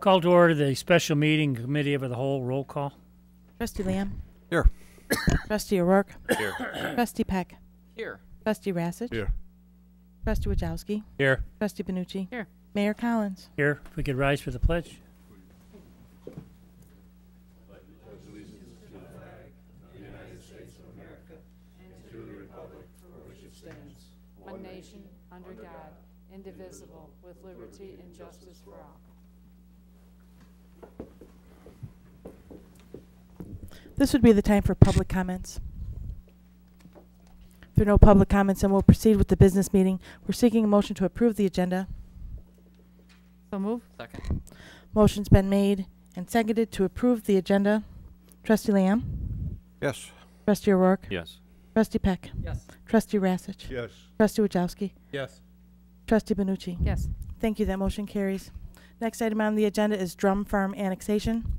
Call to order the special meeting committee of the whole. Roll call. Trustee Lamb. Here. Trustee O'Rourke. Here. Trustee Peck. Here. Trustee Rassich. Here. Trustee Wajowski. Here. Trustee Benucci. Here. Mayor Collins. Here. If we could rise for the pledge. One nation, under God, indivisible, with liberty and justice for all. This would be the time for public comments. If there are no public comments, then we'll proceed with the business meeting. We're seeking a motion to approve the agenda. So move. Second. Motion's been made and seconded to approve the agenda. Trustee Lamb. Yes. Trustee O'Rourke. Yes. Trustee Peck. Yes. Trustee Rassich. Yes. Trustee Wajowski. Yes. Trustee Benucci. Yes. Thank you. That motion carries. Next item on the agenda is Drum Farm annexation.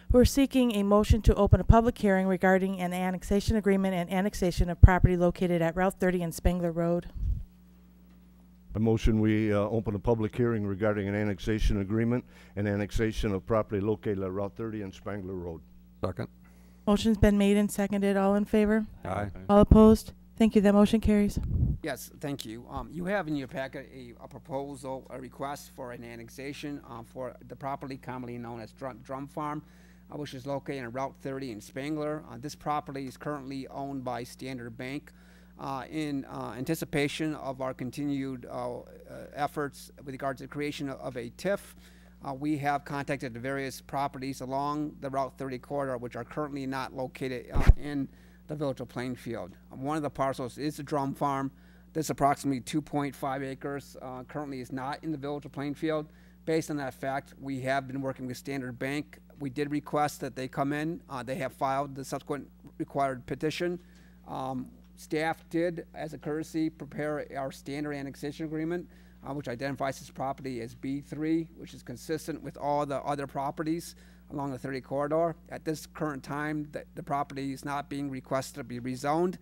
We're seeking a motion to open a public hearing regarding an annexation agreement and annexation of property located at Route 30 and Spangler Road. A motion we open a public hearing regarding an annexation agreement and annexation of property located at Route 30 and Spangler Road. Second. Motion's been made and seconded. All in favor? Aye. All opposed? Thank you. That motion carries. Yes, thank you. You have in your packet a proposal, a request for an annexation for the property commonly known as Drum Farm, which is located on Route 30 in Spangler. This property is currently owned by Standard Bank. In anticipation of our continued efforts with regard to the creation of a TIF, we have contacted the various properties along the Route 30 corridor, which are currently not located in the village of Plainfield. One of the parcels is the Drum Farm. This approximately 2.5 acres currently is not in the village of Plainfield. Based on that fact, we have been working with Standard Bank. We did request that they come in. They have filed the subsequent required petition. Staff did, as a courtesy, prepare our standard annexation agreement, which identifies this property as B3, which is consistent with all the other properties along the 30 corridor. At this current time, the property is not being requested to be rezoned.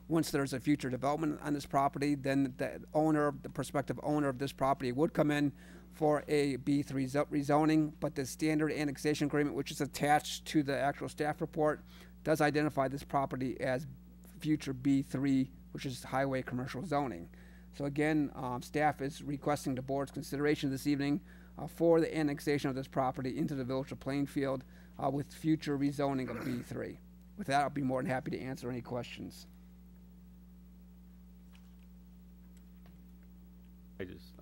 Once there's a future development on this property, then the prospective owner of this property would come in for a B3 rezoning, but the standard annexation agreement, which is attached to the actual staff report, does identify this property as future B3, which is highway commercial zoning. So again, staff is requesting the board's consideration this evening for the annexation of this property into the village of Plainfield with future rezoning of B3. With that, I'll be more than happy to answer any questions.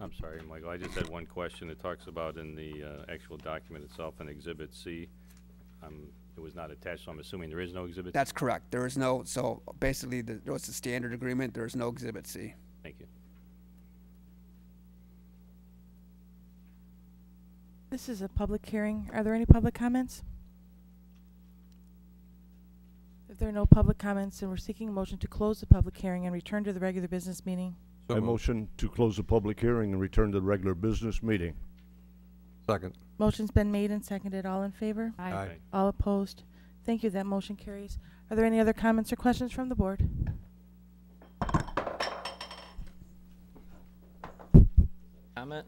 I'm sorry, Michael, I just had one question. It talks about in the actual document itself in Exhibit C. It was not attached, so I'm assuming there is no Exhibit C? That's correct. There is no, so basically, it's a standard agreement. There is no Exhibit C. Thank you. This is a public hearing. Are there any public comments? If there are no public comments, then we're seeking a motion to close the public hearing and return to the regular business meeting. A motion to close the public hearing and return to the regular business meeting. Second. Motion's been made and seconded. All in favor? Aye. Aye. All opposed? Thank you. That motion carries. Are there any other comments or questions from the board? Comment?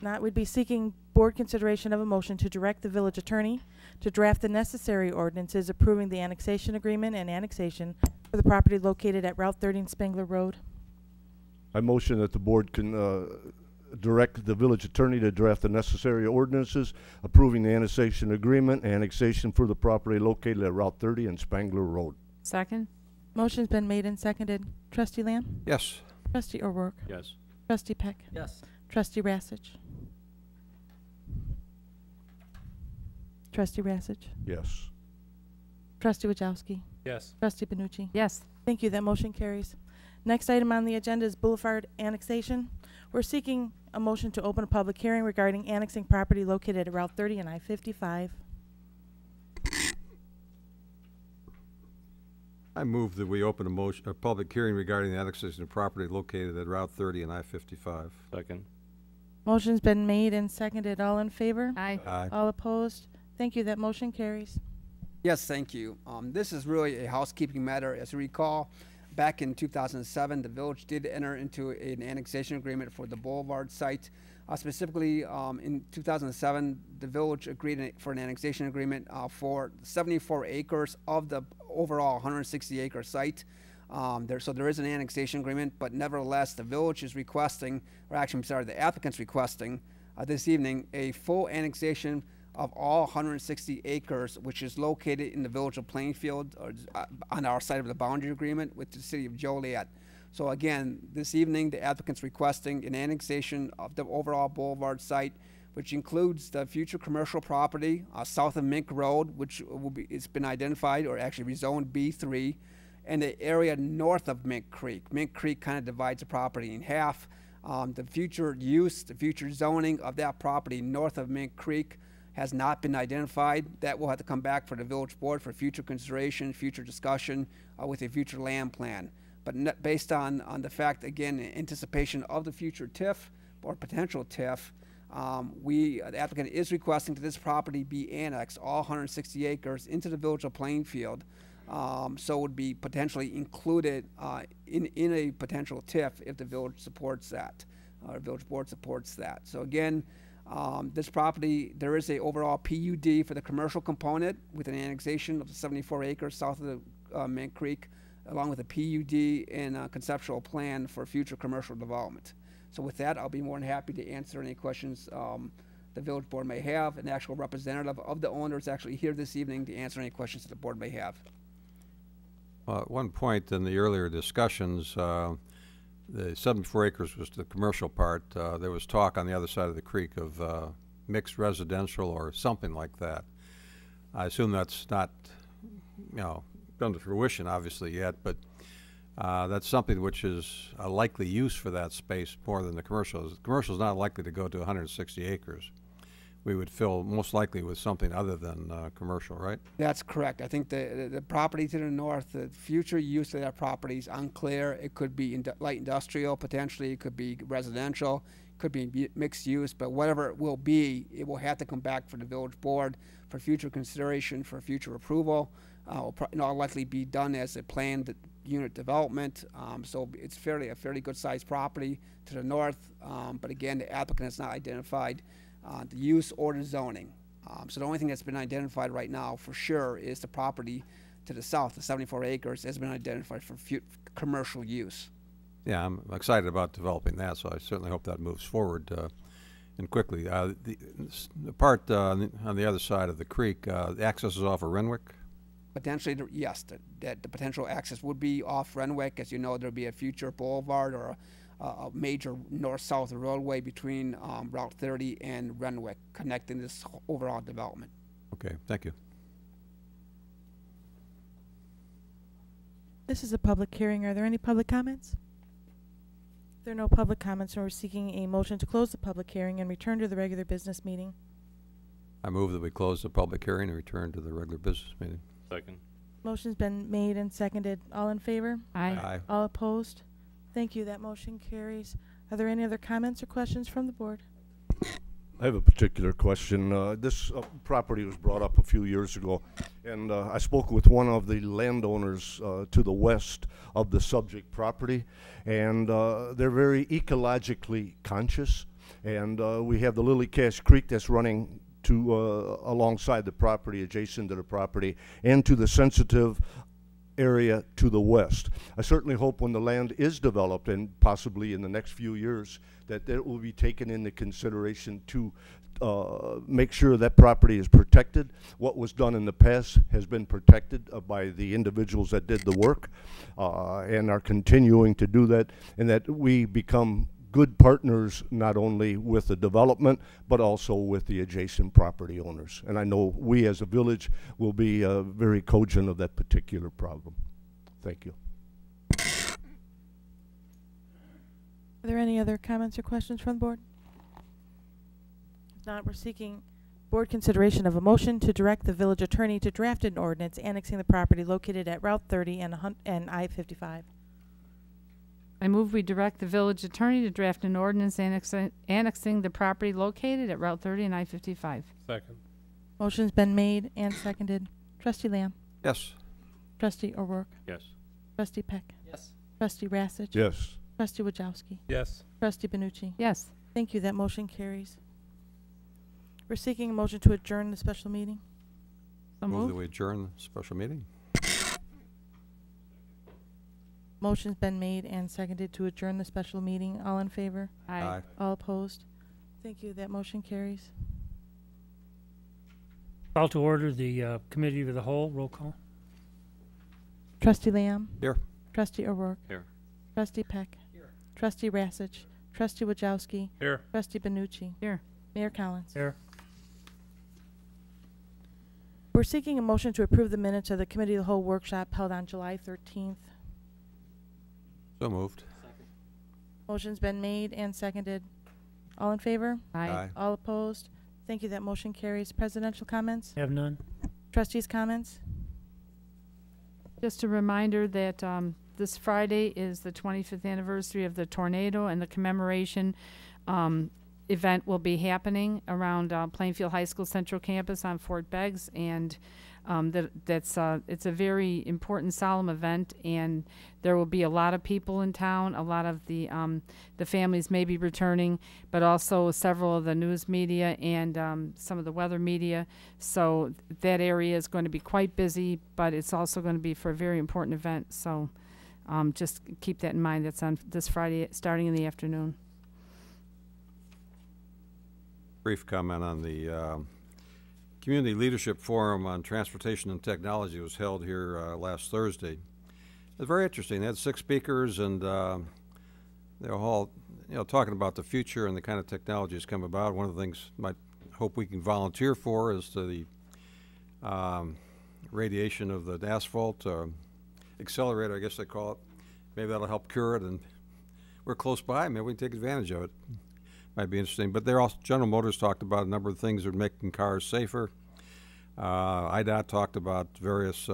Not, we'd be seeking board consideration of a motion to direct the village attorney to draft the necessary ordinances approving the annexation agreement and annexation for the property located at Route 30 and Spangler Road. I motion that the board can direct the village attorney to draft the necessary ordinances approving the annexation agreement and annexation for the property located at Route 30 and Spangler Road. Second. Motion's been made and seconded. Trustee Lamb? Yes. Trustee O'Rourke? Yes. Trustee Peck? Yes. Trustee Rassich? Trustee Rassich? Yes. Trustee Wajowski? Yes. Trustee Benucci? Yes. Thank you. That motion carries. Next item on the agenda is Boulevard annexation. We're seeking a motion to open a public hearing regarding annexing property located at Route 30 and I-55. I move that we open a public hearing regarding the annexation of property located at Route 30 and I-55. Second. Motion's been made and seconded. All in favor? Aye. Aye. All opposed? Thank you. That motion carries. Yes, thank you. This is really a housekeeping matter. As you recall, back in 2007, the village did enter into an annexation agreement for the Boulevard site. Specifically, in 2007, the village agreed for an annexation agreement for 74 acres of the overall 160-acre site. So there is an annexation agreement, but nevertheless, the village is requesting, or actually, I'm sorry, the applicant's requesting this evening a full annexation of all 160 acres, which is located in the village of Plainfield, or on our side of the boundary agreement with the city of Joliet. So again, this evening, the applicant's requesting an annexation of the overall boulevard site, which includes the future commercial property south of Mink Road, which it's been identified or actually rezoned B3, and the area north of Mink Creek. Mink Creek kind of divides the property in half. The future use, the future zoning of that property north of Mink Creek has not been identified. That will have to come back for the village board for future consideration, future discussion with a future land plan. But based on the fact, again, anticipation of the future TIF or potential TIF, the applicant is requesting that this property be annexed, all 160 acres, into the village of Plainfield. So it would be potentially included in a potential TIF if the village supports that, or village board supports that. So again, this property, there is a overall PUD for the commercial component with an annexation of the 74 acres south of the Mink Creek, along with a PUD and a conceptual plan for future commercial development. So with that, I'll be more than happy to answer any questions the village board may have. An actual representative of the owner is actually here this evening to answer any questions that the board may have. At one point in the earlier discussions, the 74 acres was the commercial part. There was talk on the other side of the creek of mixed residential or something like that. I assume that's not, come to fruition obviously yet, but that's something which is a likely use for that space more than the commercial. The commercial is not likely to go to 160 acres. We would fill most likely with something other than commercial, right? That's correct. I think the property to the north, the future use of that property is unclear. It could be light industrial potentially. It could be residential. It could be mixed use. But whatever it will be, it will have to come back for the village board for future consideration, for future approval. Will in all likely be done as a planned unit development. So it's a fairly good sized property to the north. But again, the applicant has not identified the use or the zoning. So the only thing that's been identified right now for sure is the property to the south, the 74 acres, has been identified for commercial use. Yeah, I'm excited about developing that, so I certainly hope that moves forward and quickly. The part on the other side of the creek, the access is off of Renwick? Potentially, yes, that the potential access would be off Renwick. As you know, there'll be a future boulevard or a major north-south roadway between Route 30 and Renwick, connecting this overall development. Okay, thank you. This is a public hearing. Are there any public comments? If there are no public comments, we're seeking a motion to close the public hearing and return to the regular business meeting. I move that we close the public hearing and return to the regular business meeting. Second. Motion's been made and seconded. All in favor? Aye. All opposed? Thank you. That motion carries. Are there any other comments or questions from the board? I have a particular question. This property was brought up a few years ago, and I spoke with one of the landowners to the west of the subject property, and they're very ecologically conscious, and we have the Lily Cache Creek that's running to alongside the property, adjacent to the property, and to the sensitive area to the west. I certainly hope when the land is developed, and possibly in the next few years, that it will be taken into consideration to make sure that property is protected. What was done in the past has been protected by the individuals that did the work and are continuing to do that, and that we become good partners not only with the development but also with the adjacent property owners. And I know we as a village will be very cogent of that particular problem. Thank you. Are there any other comments or questions from the board? If not, we're seeking board consideration of a motion to direct the village attorney to draft an ordinance annexing the property located at Route 30 and I-55. I move we direct the village attorney to draft an ordinance annexing the property located at Route 30 and I-55. Second. Motion's been made and seconded. Trustee Lamb? Yes. Trustee O'Rourke? Yes. Trustee Peck? Yes. Trustee Rassich? Yes. Trustee Wojciechowski? Yes. Trustee Benucci? Yes. Thank you. That motion carries. We're seeking a motion to adjourn the special meeting. So Move that moved. we adjourn the special meeting. Motion's been made and seconded to adjourn the special meeting. All in favor? Aye. All opposed? Thank you. That motion carries. Call to order the committee of the whole. Roll call. Trustee Lamb? Here. Trustee O'Rourke? Here. Trustee Peck? Here. Trustee Rassich? Trustee Wajowski? Here. Trustee Benucci? Here. Mayor Collins? Here. We're seeking a motion to approve the minutes of the Committee of the Whole workshop held on July 13th. So moved. Motion's been made and seconded. All in favor? Aye. All opposed? Thank you. That motion carries. Presidential comments? Have none. Trustees' comments? Just a reminder that this Friday is the 25th anniversary of the tornado, and the commemoration event will be happening around Plainfield High School Central Campus on Fort Beggs, and it's a very important, solemn event, and there will be a lot of people in town. A lot of the families may be returning, but also several of the news media and some of the weather media. So that area is going to be quite busy, but it's also going to be for a very important event. So just keep that in mind. That's on this Friday, starting in the afternoon. Brief comment on the Community Leadership Forum on Transportation and Technology was held here last Thursday. It was very interesting. They had 6 speakers, and they were all, talking about the future and the kind of technologies come about. One of the things might hope we can volunteer for is the radiation of the asphalt accelerator, I guess they call it. Maybe that'll help cure it, and we're close by. Maybe we can take advantage of it. Might be interesting. But they're also, General Motors talked about a number of things that are making cars safer. IDOT talked about various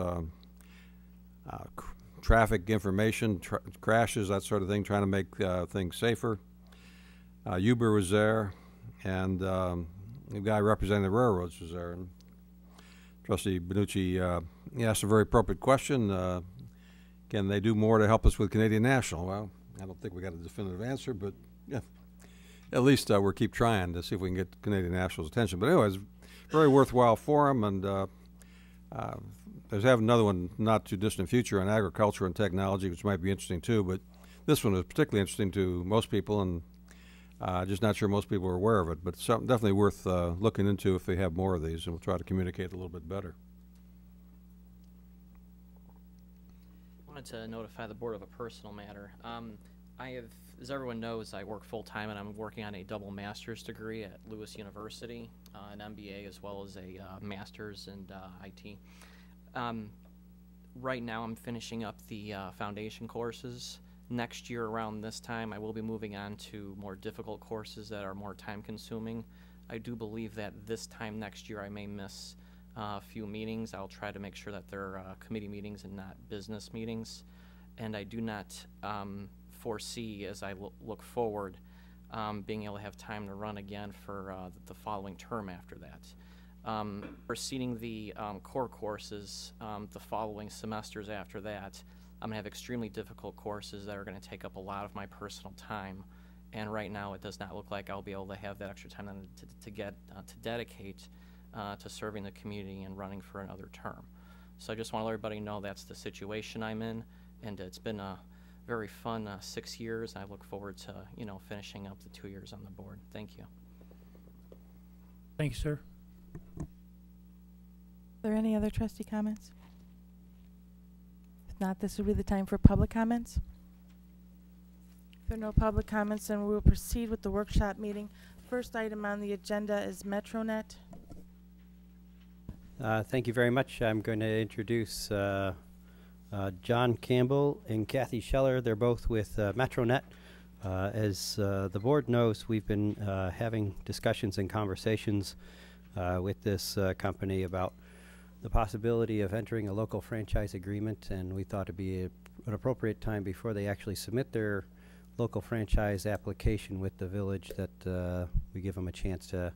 traffic information, crashes, that sort of thing, trying to make things safer. Uber was there, and the guy representing the railroads was there. And Trustee Benucci he asked a very appropriate question. Can they do more to help us with Canadian National? Well, I don't think we got a definitive answer, but yeah. At least we'll keep trying to see if we can get Canadian National's attention. But anyways, very worthwhile forum, and there's have another one not too distant future on agriculture and technology, which might be interesting too. But this one is particularly interesting to most people, and just not sure most people are aware of it. But something definitely worth looking into if they have more of these, and we'll try to communicate a little bit better. I wanted to notify the board of a personal matter. I have, as everyone knows, I work full-time, and I'm working on a double master's degree at Lewis University, an MBA as well as a master's in IT. Right now I'm finishing up the foundation courses. Next year around this time I will be moving on to more difficult courses that are more time-consuming. I do believe that this time next year I may miss a few meetings. I'll try to make sure that they're committee meetings and not business meetings. And I do not foresee, as I look forward, being able to have time to run again for the following term after that. Proceeding the core courses the following semesters after that, I'm going to have extremely difficult courses that are going to take up a lot of my personal time, and right now it does not look like I'll be able to have that extra time to dedicate to serving the community and running for another term. So I just want to let everybody know that's the situation I'm in, and it's been a very fun 6 years. I look forward to finishing up the 2 years on the board. Thank you. Thank you, sir. Are there any other trustee comments? If not, this would be the time for public comments. If there are no public comments, then we will proceed with the workshop meeting. First item on the agenda is MetroNet. Thank you very much. I'm going to introduce John Campbell and Kathy Scheller. They're both with MetroNet. As the board knows, we've been having discussions and conversations with this company about the possibility of entering a local franchise agreement, and we thought it'd be an appropriate time before they actually submit their local franchise application with the village that we give them a chance to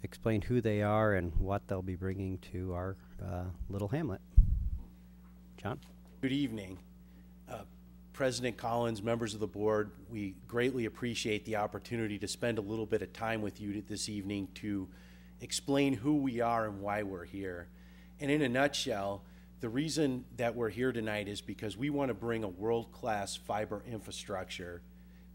explain who they are and what they'll be bringing to our little hamlet. John? Good evening. President Collins, members of the board, we greatly appreciate the opportunity to spend a little bit of time with you this evening to explain who we are and why we're here. And in a nutshell, the reason that we're here tonight is because we want to bring a world-class fiber infrastructure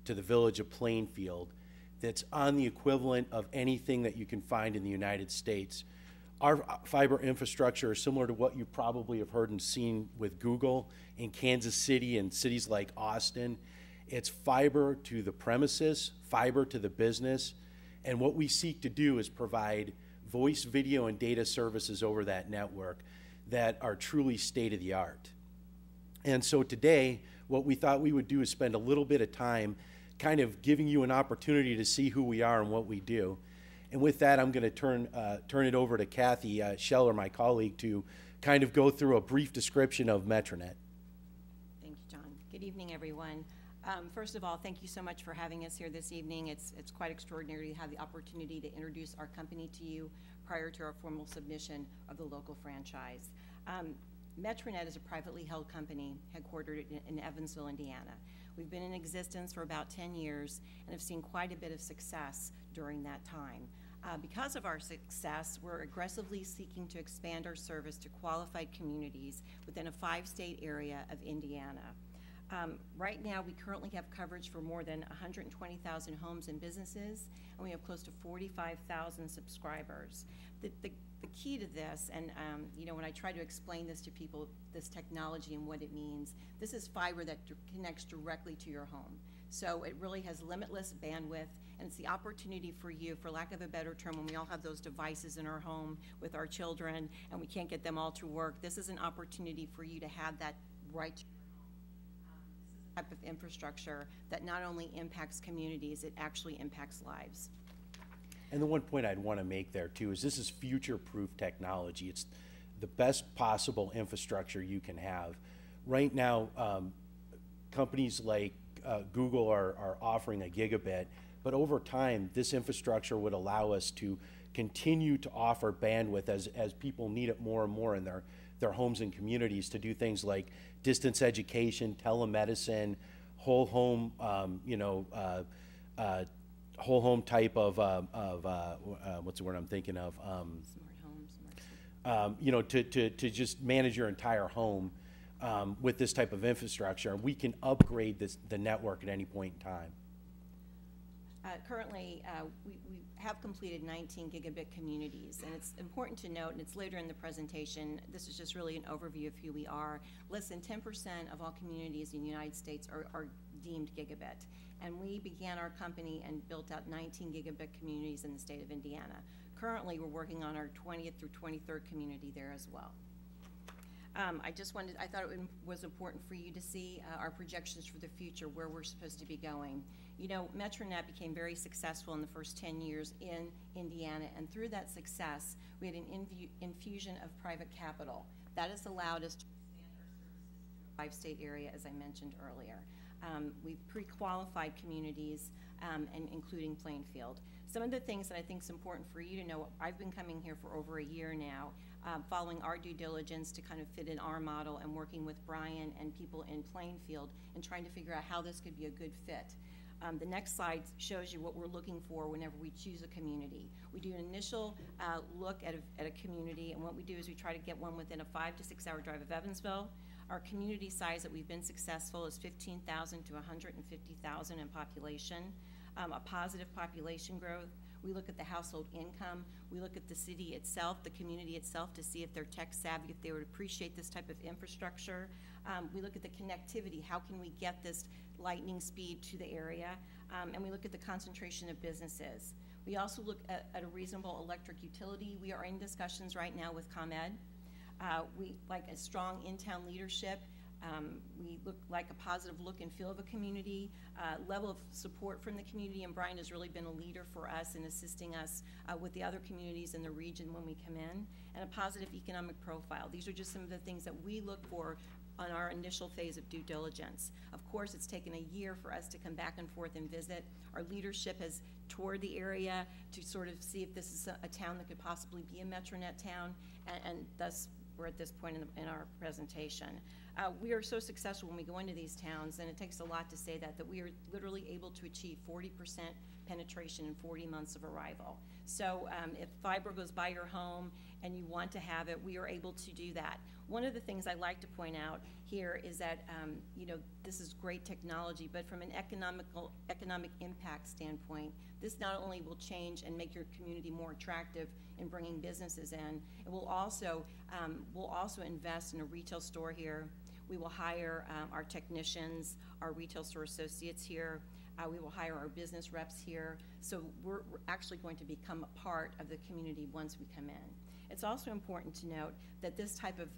to the village of Plainfield that's on the equivalent of anything that you can find in the United States. Our fiber infrastructure is similar to what you probably have heard and seen with Google in Kansas City and cities like Austin. It's fiber to the premises, fiber to the business, and what we seek to do is provide voice, video, and data services over that network that are truly state-of-the-art. And so today, what we thought we would do is spend a little bit of time kind of giving you an opportunity to see who we are and what we do. And with that, I'm going to turn it over to Kathy Scheller, my colleague, to kind of go through a brief description of Metronet. Thank you, John. Good evening, everyone. First of all, thank you so much for having us here this evening. It's quite extraordinary to have the opportunity to introduce our company to you prior to our formal submission of the local franchise. Metronet is a privately held company headquartered in Evansville, Indiana. We've been in existence for about 10 years and have seen quite a bit of success during that time. Because of our success, we're aggressively seeking to expand our service to qualified communities within a 5-state area of Indiana. Right now, we currently have coverage for more than 120,000 homes and businesses, and we have close to 45,000 subscribers. The key to this, and you know, when I try to explain this to people, this technology and what it means, this is fiber that connects directly to your home. So it really has limitless bandwidth, and it's the opportunity for you, for lack of a better term, when we all have those devices in our home with our children and we can't get them all to work, this is an opportunity for you to have that right to type of infrastructure that not only impacts communities, it actually impacts lives. And the one point I'd want to make there too is this is future-proof technology. It's the best possible infrastructure you can have. Right now, companies like Google are offering a gigabit, but over time, this infrastructure would allow us to continue to offer bandwidth as people need it more and more in their homes and communities to do things like distance education, telemedicine, whole home, whole home type of what's the word I'm thinking of? Smart homes. To just manage your entire home with this type of infrastructure. We can upgrade the network at any point in time. Currently, we have completed 19 gigabit communities, and it's important to note, and it's later in the presentation, this is just really an overview of who we are. Less than 10% of all communities in the United States are deemed gigabit, and we began our company and built out 19 gigabit communities in the state of Indiana. Currently, we're working on our 20th through 23rd community there as well. I thought it was important for you to see our projections for the future, where we're supposed to be going. You know, Metronet became very successful in the first 10 years in Indiana, and through that success, we had an infusion of private capital. That has allowed us to expand our services to a 5-state area, as I mentioned earlier. We've pre-qualified communities, and including Plainfield. Some of the things that I think is important for you to know, I've been coming here for over a year now, following our due diligence to kind of fit in our model and working with Brian and people in Plainfield and trying to figure out how this could be a good fit. The next slide shows you what we're looking for whenever we choose a community. We do an initial look at a community, and what we do is we try to get one within a 5 to 6 hour drive of Evansville. Our community size that we've been successful is 15,000 to 150,000 in population. A positive population growth. We look at the household income. We look at the city itself, the community itself, to see if they're tech savvy, if they would appreciate this type of infrastructure. We look at the connectivity. How can we get this lightning speed to the area? And we look at the concentration of businesses. We also look at a reasonable electric utility. We are in discussions right now with ComEd. We like a strong in-town leadership. We look like a positive look and feel of a community, level of support from the community, and Brian has really been a leader for us in assisting us with the other communities in the region when we come in, and a positive economic profile. These are just some of the things that we look for on our initial phase of due diligence. Of course, it's taken a year for us to come back and forth and visit. Our leadership has toured the area to sort of see if this is a town that could possibly be a Metronet town, and thus we're at this point in our presentation. We are so successful when we go into these towns, and it takes a lot to say that we are literally able to achieve 40% penetration in 40 months of arrival. So if fiber goes by your home and you want to have it, we are able to do that. One of the things I like to point out here is that, you know, this is great technology, but from an economic impact standpoint, this not only will change and make your community more attractive in bringing businesses in, it will also, we'll also invest in a retail store here. We will hire our technicians, our retail store associates here. We will hire our business reps here. So we're actually going to become a part of the community once we come in. It's also important to note that this type of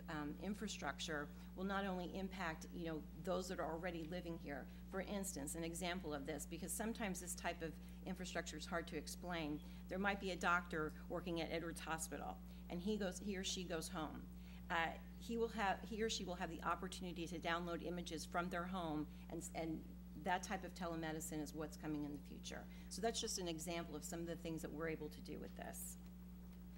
infrastructure will not only impact, you know, those that are already living here. For instance, an example of this, because sometimes this type of infrastructure is hard to explain. There might be a doctor working at Edwards Hospital, and he or she goes home. He or she will have the opportunity to download images from their home, and that type of telemedicine is what's coming in the future. So that's just an example of some of the things that we're able to do with this.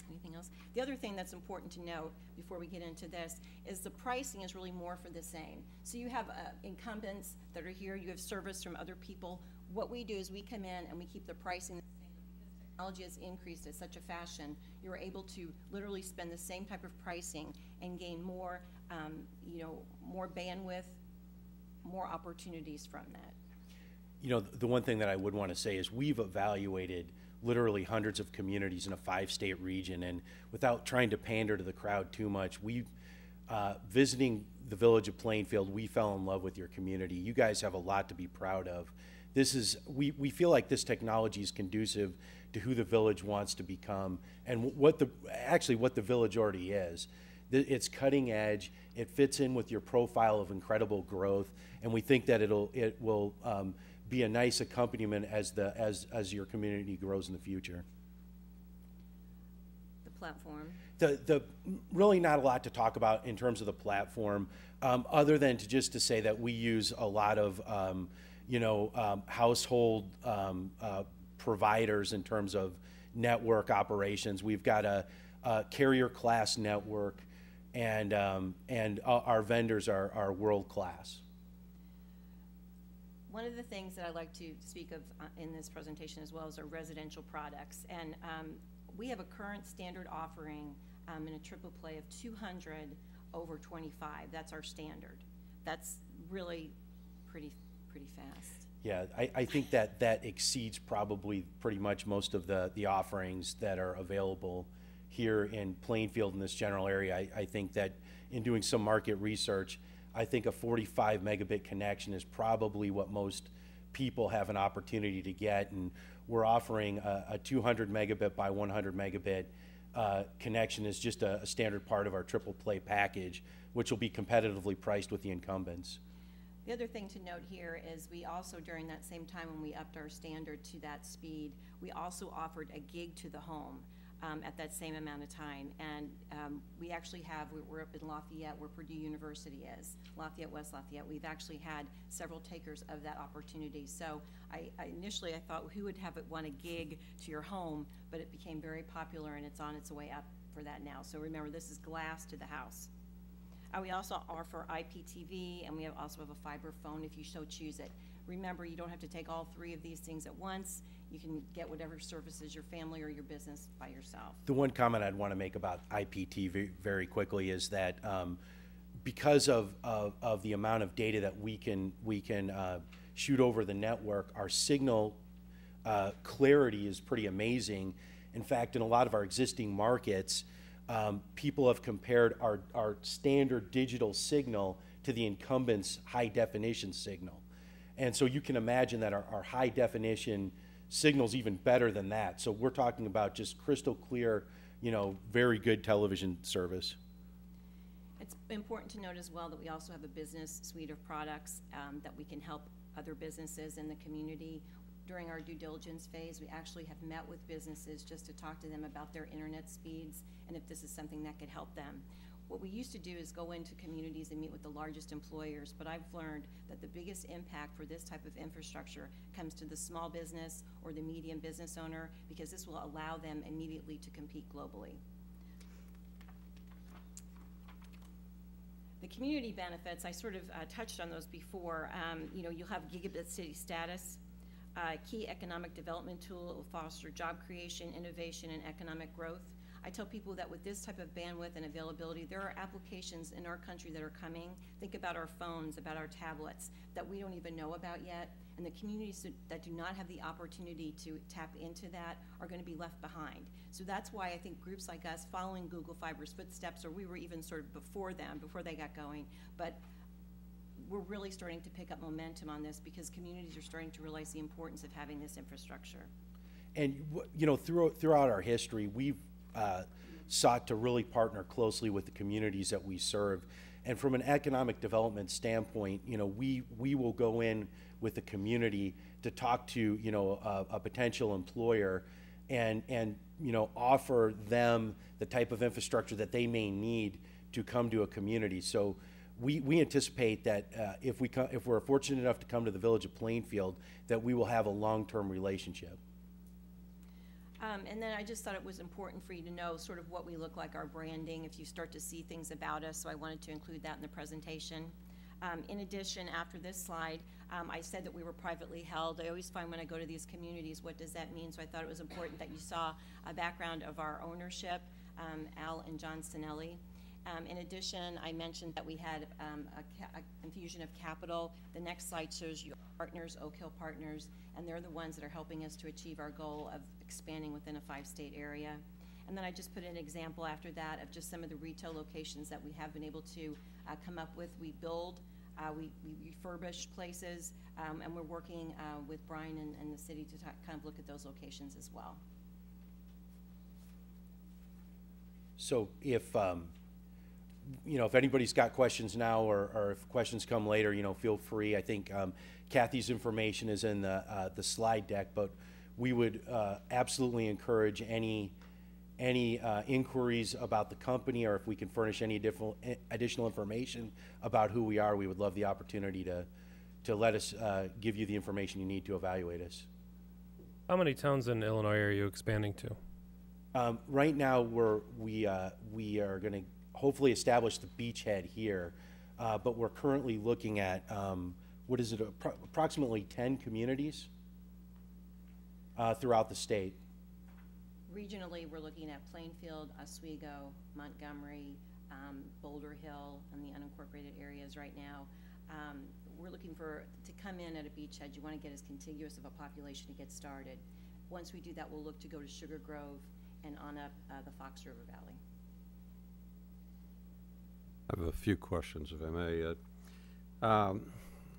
Anything else? The other thing that's important to note before we get into this is the pricing is really more for the same. So you have incumbents that are here, you have service from other people. What we do is we come in and we keep the pricing the same. Because technology has increased in such a fashion, you're able to literally spend the same type of pricing and gain more, you know, more bandwidth, more opportunities from that. You know, the one thing that I would want to say is we've evaluated literally hundreds of communities in a 5-state region, and without trying to pander to the crowd too much, visiting the village of Plainfield, we fell in love with your community. You guys have a lot to be proud of. This is, we feel like this technology is conducive to who the village wants to become and what the village already is. It's cutting edge, it fits in with your profile of incredible growth, and we think that it will be a nice accompaniment as your community grows in the future. The platform. The really not a lot to talk about in terms of the platform, other than just to say that we use a lot of household providers in terms of network operations. We've got a carrier class network, and our vendors are world class. One of the things that I like to speak of in this presentation as well is our residential products. And we have a current standard offering in a triple play of 200 over 25. That's our standard. That's really pretty fast. Yeah, I think that exceeds probably pretty much most of the offerings that are available here in Plainfield in this general area. I think that in doing some market research, I think a 45 megabit connection is probably what most people have an opportunity to get, and we're offering a 200 megabit by 100 megabit connection is just a standard part of our triple play package, which will be competitively priced with the incumbents. The other thing to note here is we also, during that same time when we upped our standard to that speed, we also offered a gig to the home at that same amount of time. And we actually we're up in Lafayette where Purdue University is, Lafayette, West Lafayette. We've actually had several takers of that opportunity. So initially I thought, who would have it want a gig to your home, but it became very popular and it's on its way up for that now. So remember, this is glass to the house. We also offer IPTV, and we also have a fiber phone if you so choose it. Remember, you don't have to take all three of these things at once. You can get whatever services your family or your business by yourself. The one comment I'd want to make about IPTV very quickly is that because of the amount of data that we can shoot over the network, our signal clarity is pretty amazing. In fact, in a lot of our existing markets, people have compared our standard digital signal to the incumbent's high definition signal. And so you can imagine that our high definition signal's even better than that. So we're talking about just crystal clear, very good television service. It's important to note as well that we also have a business suite of products that we can help other businesses in the community. During our due diligence phase, we actually have met with businesses just to talk to them about their internet speeds and if this is something that could help them. What we used to do is go into communities and meet with the largest employers, but I've learned that the biggest impact for this type of infrastructure comes to the small business or the medium business owner, because this will allow them immediately to compete globally. The community benefits, I sort of touched on those before. You know, you'll have Gigabit City status, key economic development tool. It will foster job creation, innovation, and economic growth. I tell people that with this type of bandwidth and availability, there are applications in our country that are coming. Think about our phones, about our tablets, that we don't even know about yet. And the communities that do not have the opportunity to tap into that are going to be left behind. So that's why I think groups like us, following Google Fiber's footsteps, or we were even sort of before them, before they got going, but we're really starting to pick up momentum on this because communities are starting to realize the importance of having this infrastructure. And you know, throughout our history, we've sought to really partner closely with the communities that we serve. And from an economic development standpoint, you know, we will go in with the community to talk to, you know, a potential employer and you know, offer them the type of infrastructure that they may need to come to a community. So we anticipate that if we're fortunate enough to come to the Village of Plainfield, that we will have a long-term relationship. And then I just thought it was important for you to know sort of what we look like, our branding, if you start to see things about us, so I wanted to include that in the presentation. In addition, after this slide, I said that we were privately held. I always find when I go to these communities, what does that mean? So I thought it was important that you saw a background of our ownership, Al and John Sinelli. In addition, I mentioned that we had a infusion of capital. The next slide shows you partners, Oak Hill Partners, and they're the ones that are helping us to achieve our goal of expanding within a 5-state area. And then I just put an example after that of just some of the retail locations that we have been able to come up with. We build, we refurbish places, and we're working with Brian and the city to kind of look at those locations as well. So if you know, if anybody's got questions now or if questions come later, you know, feel free. I think Kathy's information is in the slide deck, but we would absolutely encourage any inquiries about the company, or if we can furnish any additional information about who we are, we would love the opportunity to let us give you the information you need to evaluate us. How many towns in Illinois are you expanding to? Right now, we are going to hopefully establish the beachhead here, but we're currently looking at, what is it, approximately 10 communities throughout the state. Regionally, we're looking at Plainfield, Oswego, Montgomery, Boulder Hill, and the unincorporated areas right now. We're looking to come in at a beachhead. You want to get as contiguous of a population to get started. Once we do that, we'll look to go to Sugar Grove and on up the Fox River Valley. I have a few questions, if I may.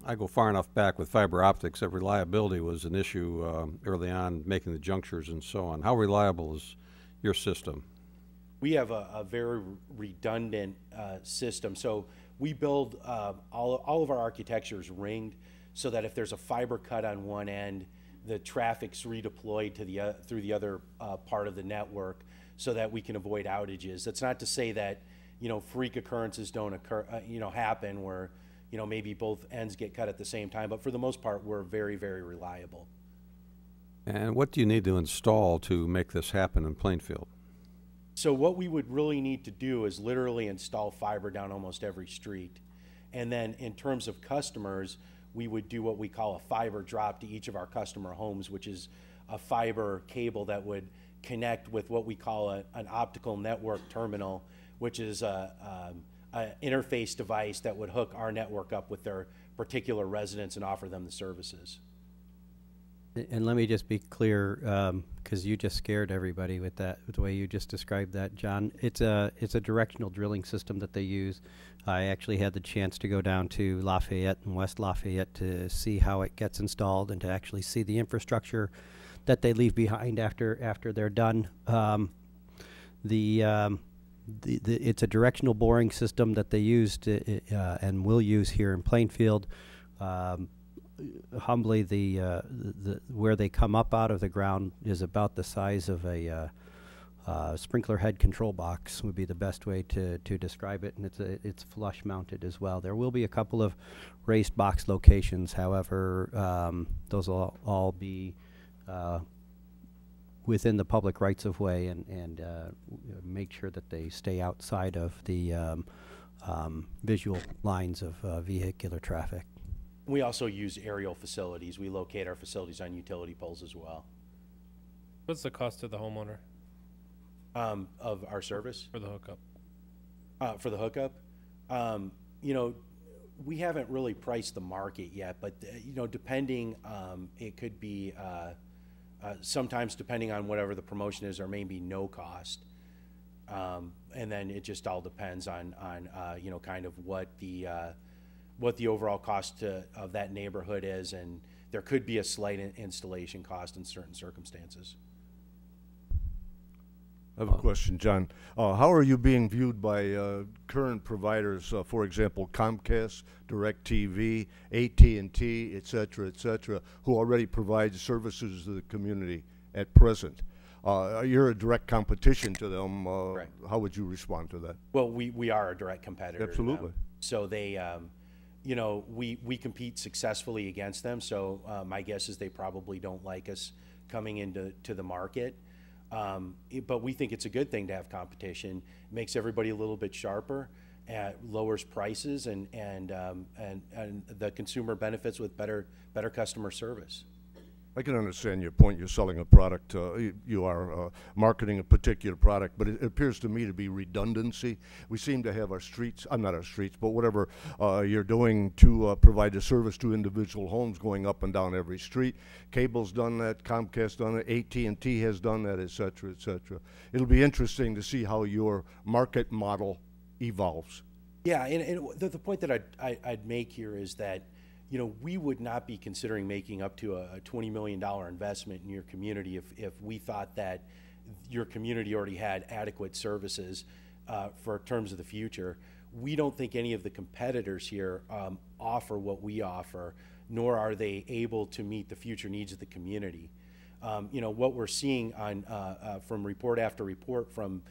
I go far enough back with fiber optics that reliability was an issue early on, making the junctures and so on. How reliable is your system? We have a very redundant system. So we build all of our architecture is ringed so that if there's a fiber cut on one end, the traffic's redeployed to through the other part of the network so that we can avoid outages. That's not to say that, you know, freak occurrences don't occur, you know, happen where, you know, maybe both ends get cut at the same time, but for the most part, we're very, very reliable. And what do you need to install to make this happen in Plainfield? So what we would really need to do is literally install fiber down almost every street. And then in terms of customers, we would do what we call a fiber drop to each of our customer homes, which is a fiber cable that would connect with what we call an optical network terminal, which is a interface device that would hook our network up with their particular residents and offer them the services. And let me just be clear, because you just scared everybody with that, with the way you just described that, John. It's a directional drilling system that they use. I actually had the chance to go down to Lafayette and West Lafayette to see how it gets installed and to actually see the infrastructure that they leave behind after they're done. It's a directional boring system that they used and will use here in Plainfield. Humbly, where they come up out of the ground is about the size of a sprinkler head control box would be the best way to describe it, and it's flush mounted as well. There will be a couple of raised box locations, however, those will all be within the public rights of way and make sure that they stay outside of the visual lines of vehicular traffic. We also use aerial facilities. We locate our facilities on utility poles as well. What's the cost to the homeowner Of our service? for the hookup? For the hookup, you know, we haven't really priced the market yet, but you know, depending, it could be sometimes depending on whatever the promotion is, or maybe no cost, and then it just all depends on you know, kind of what the overall cost of that neighborhood is, and there could be a slight installation cost in certain circumstances. I have a question, John. How are you being viewed by current providers, for example, Comcast, DirecTV, AT&T, et cetera, who already provide services to the community at present? You're a direct competition to them. Correct. How would you respond to that? Well, we are a direct competitor. Absolutely. So they, you know, we compete successfully against them. So my guess is they probably don't like us coming into the market. But we think it's a good thing to have competition. It makes everybody a little bit sharper, lowers prices, and the consumer benefits with better customer service. I can understand your point. You're selling a product. You are marketing a particular product, but it appears to me to be redundancy. We seem to have our streets, not our streets, but whatever you're doing to provide a service to individual homes going up and down every street. Cable's done that, Comcast done it, AT&T has done that, et cetera, et cetera. It'll be interesting to see how your market model evolves. Yeah, and the point that I'd make here is that, you know, we would not be considering making up to a $20 million investment in your community if we thought that your community already had adequate services for terms of the future. We don't think any of the competitors here offer what we offer, nor are they able to meet the future needs of the community. You know, what we're seeing on from report after report from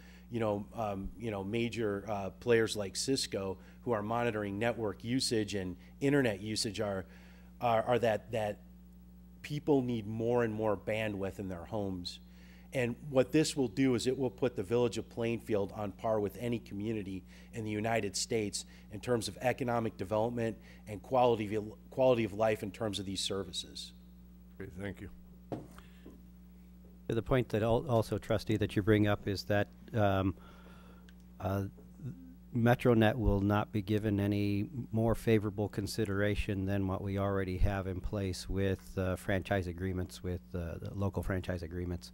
major players like Cisco, who are monitoring network usage and internet usage, are that people need more and more bandwidth in their homes. And what this will do is it will put the village of Plainfield on par with any community in the United States in terms of economic development and quality of life in terms of these services. Okay, thank you. The point that also, Trustee, that you bring up is that MetroNet will not be given any more favorable consideration than what we already have in place with franchise agreements, with the local franchise agreements.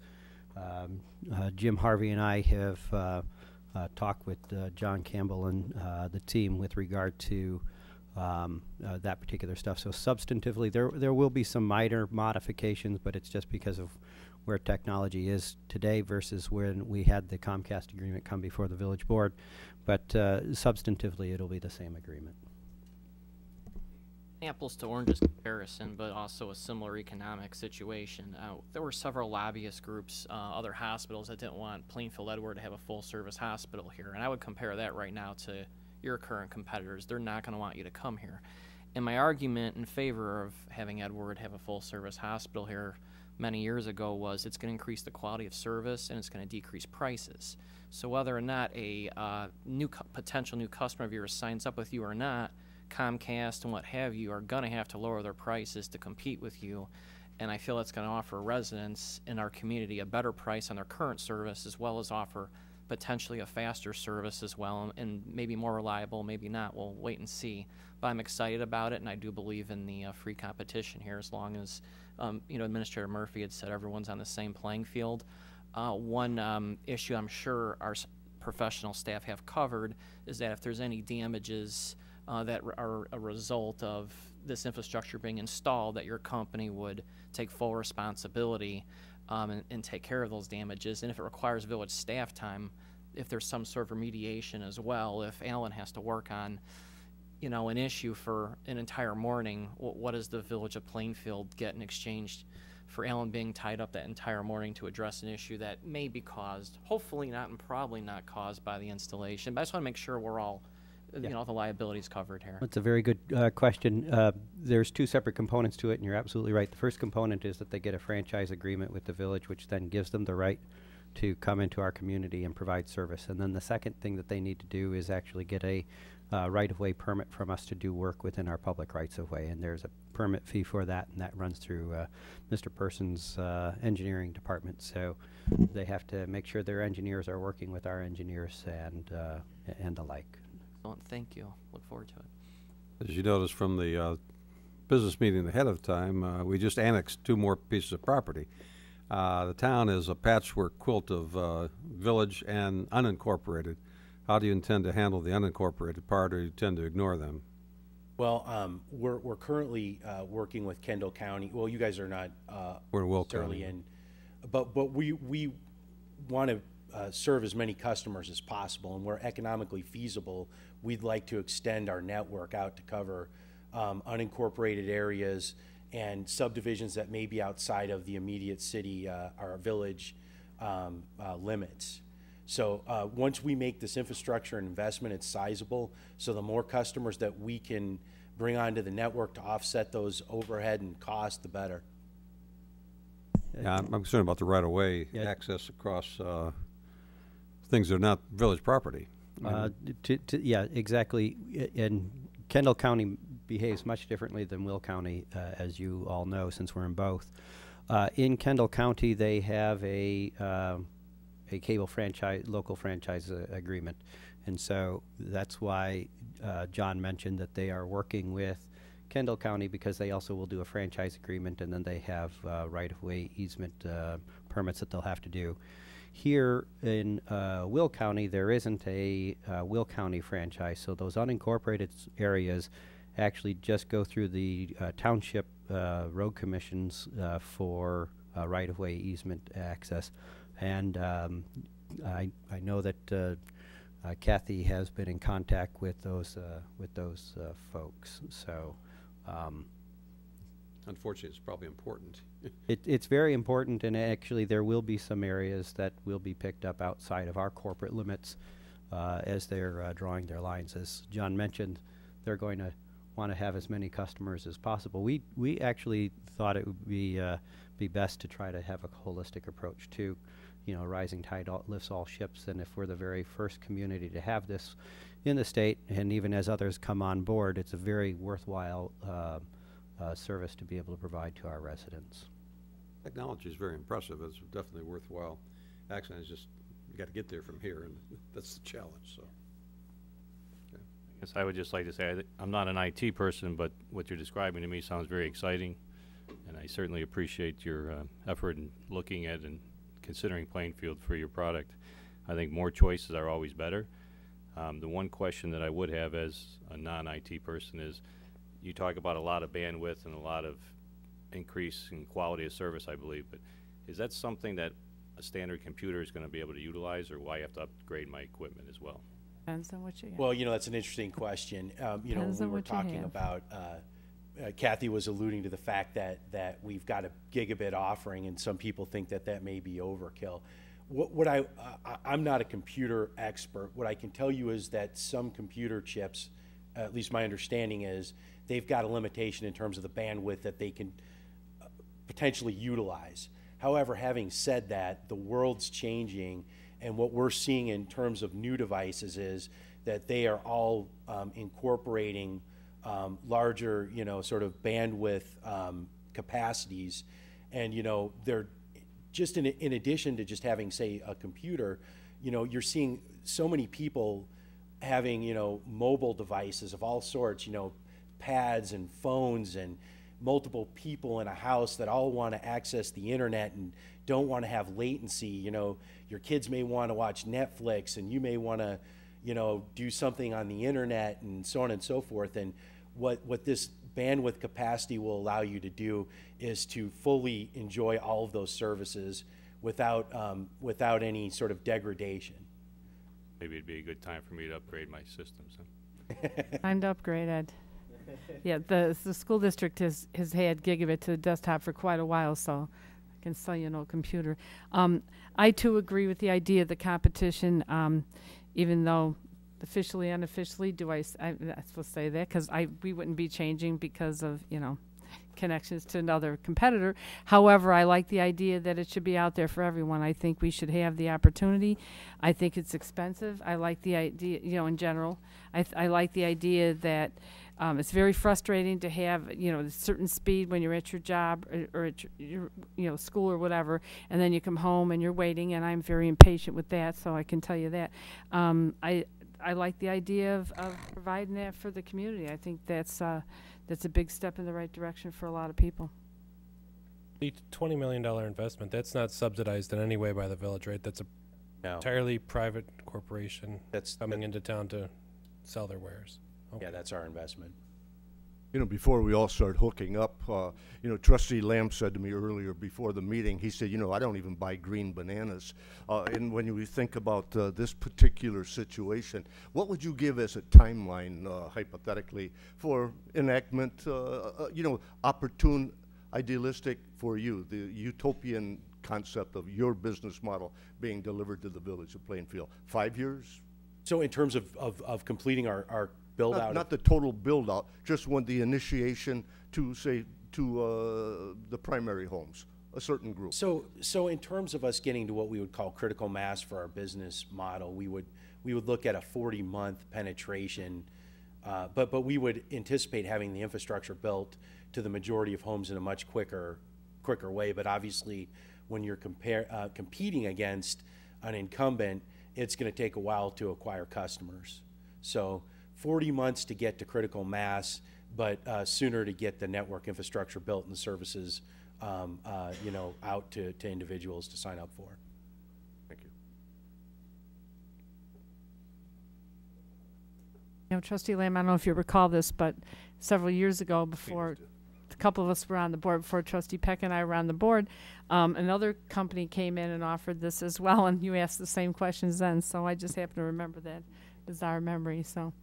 Jim Harvey and I have talked with John Campbell and the team with regard to that particular stuff. So substantively, there will be some minor modifications, but it's just because of where technology is today versus when we had the Comcast agreement come before the village board. But substantively, it'll be the same agreement. Apples to oranges comparison, but also a similar economic situation. There were several lobbyist groups, other hospitals that didn't want Plainfield Edward to have a full-service hospital here, and I would compare that right now to your current competitors. They're not going to want you to come here. And my argument in favor of having Edward have a full-service hospital here many years ago was it's going to increase the quality of service and it's going to decrease prices. So whether or not a potential new customer of yours signs up with you or not, Comcast and what have you are going to have to lower their prices to compete with you. And I feel it's going to offer residents in our community a better price on their current service, as well as offer potentially a faster service as well, and maybe more reliable, maybe not. We'll wait and see. But I'm excited about it, and I do believe in the free competition here, as long as Administrator Murphy had said everyone's on the same playing field. One issue I'm sure our professional staff have covered is that if there's any damages that are a result of this infrastructure being installed, that your company would take full responsibility and take care of those damages. And if it requires village staff time, if there's some sort of remediation as well, if Alan has to work on an issue for an entire morning, what does the village of Plainfield get in exchange for Alan being tied up that entire morning to address an issue that may be caused, hopefully not and probably not caused by the installation? But I just want to make sure we're all, the liabilities covered here. That's a very good question. There's two separate components to it, and you're absolutely right. The first component is that they get a franchise agreement with the village, which then gives them the right to come into our community and provide service. And then the second thing that they need to do is actually get a right-of-way permit from us to do work within our public rights-of-way. And there's a permit fee for that, and that runs through Mr. Person's engineering department. So they have to make sure their engineers are working with our engineers and the like. Excellent, thank you. Look forward to it. As you noticed from the business meeting ahead of time, we just annexed 2 more pieces of property. The town is a patchwork quilt of village and unincorporated. How do you intend to handle the unincorporated part, or you tend to ignore them? Well, we're currently working with Kendall County. Well, you guys are not We're in Will necessarily County. in, but we want to serve as many customers as possible, and where economically feasible, we'd like to extend our network out to cover unincorporated areas and subdivisions that may be outside of the immediate city or village limits. So once we make this infrastructure and investment, it's sizable. So the more customers that we can bring onto the network to offset those overhead and cost, the better. Yeah, I'm concerned about the right-of-way access across things that are not village property. Yeah, exactly. And Kendall County behaves much differently than Will County, as you all know, since we're in both. In Kendall County, they have a cable franchise, local franchise agreement. And so that's why John mentioned that they are working with Kendall County, because they also will do a franchise agreement, and then they have right-of-way easement permits that they'll have to do. Here in Will County, there isn't a Will County franchise, so those unincorporated areas actually just go through the township road commissions for right-of-way easement access. And I know that Kathy has been in contact with those folks. So, unfortunately, it's probably important. It's very important, and actually there will be some areas that will be picked up outside of our corporate limits as they're drawing their lines. As John mentioned, they're going to want to have as many customers as possible. We actually thought it would be best to try to have a holistic approach to, you know, rising tide lifts all ships, and if we're the very first community to have this in the state, and even as others come on board, it's a very worthwhile service to be able to provide to our residents. Technology is very impressive. It's definitely worthwhile. Accent is just, you got to get there from here, and that's the challenge. So, okay. I guess I would just like to say I'm not an IT person, but what you're describing to me sounds very exciting, and I certainly appreciate your effort in looking at and considering Plainfield for your product. I think more choices are always better. The one question that I would have as a non-IT person is, you talk about a lot of bandwidth and a lot of increase in quality of service, I believe, but is that something that a standard computer is going to be able to utilize, or why I have to upgrade my equipment as well? Depends on what you have. Well, you know, that's an interesting question. You know, Depends we on were what you talking have. about, Kathy was alluding to the fact that we've got a gigabit offering, and some people think that that may be overkill. I'm not a computer expert. What I can tell you is that some computer chips, at least my understanding is, they've got a limitation in terms of the bandwidth that they can potentially utilize. However, having said that, the world's changing, and what we're seeing in terms of new devices is that they are all incorporating larger, you know, sort of bandwidth capacities, and you know, they're just in addition to just having, say, a computer, you know, you're seeing so many people having, you know, mobile devices of all sorts, you know, pads and phones, and multiple people in a house that all want to access the internet and don't want to have latency. You know, your kids may want to watch Netflix, and you may want to, you know, do something on the internet, and so on and so forth. And what this bandwidth capacity will allow you to do is to fully enjoy all of those services without any sort of degradation. Maybe it'd be a good time for me to upgrade my systems. Time to upgrade, Ed. Yeah, the school district has had gigabit to the desktop for quite a while, so I can sell you an old computer. I too agree with the idea of the competition, even though officially, unofficially, I'm not supposed to say that, because we wouldn't be changing because of, you know, connections to another competitor. However, I like the idea that it should be out there for everyone. I think we should have the opportunity. I think it's expensive. I like the idea, you know, in general. I like the idea that it's very frustrating to have, you know, a certain speed when you're at your job or at your, you know, school or whatever, and then you come home and you're waiting, and I'm very impatient with that, so I can tell you that. I like the idea of providing that for the community. I think that's a big step in the right direction for a lot of people. The $20 million investment, that's not subsidized in any way by the village, right? That's a entirely private corporation that's coming into town to sell their wares. Yeah, that's our investment. You know, before we all start hooking up, you know, Trustee Lamb said to me earlier before the meeting, he said, you know, I don't even buy green bananas. And when you think about this particular situation, what would you give as a timeline, hypothetically, for enactment, you know, opportune, idealistic for you, the utopian concept of your business model being delivered to the village of Plainfield? 5 years? So in terms of completing our build out? Not the total build out, just when the initiation to, say, to the primary homes, a certain group. So in terms of us getting to what we would call critical mass for our business model, we would look at a 40-month penetration, but we would anticipate having the infrastructure built to the majority of homes in a much quicker way. But obviously, when you're competing against an incumbent, it's going to take a while to acquire customers. So 40 months to get to critical mass, but sooner to get the network infrastructure built and the services, you know, out to individuals to sign up for. Thank you. You know, Trustee Lamb, I don't know if you recall this, but several years ago, before a couple of us were on the board, before Trustee Peck and I were on the board, another company came in and offered this as well, and you asked the same questions then, so I just happen to remember that bizarre memory, so.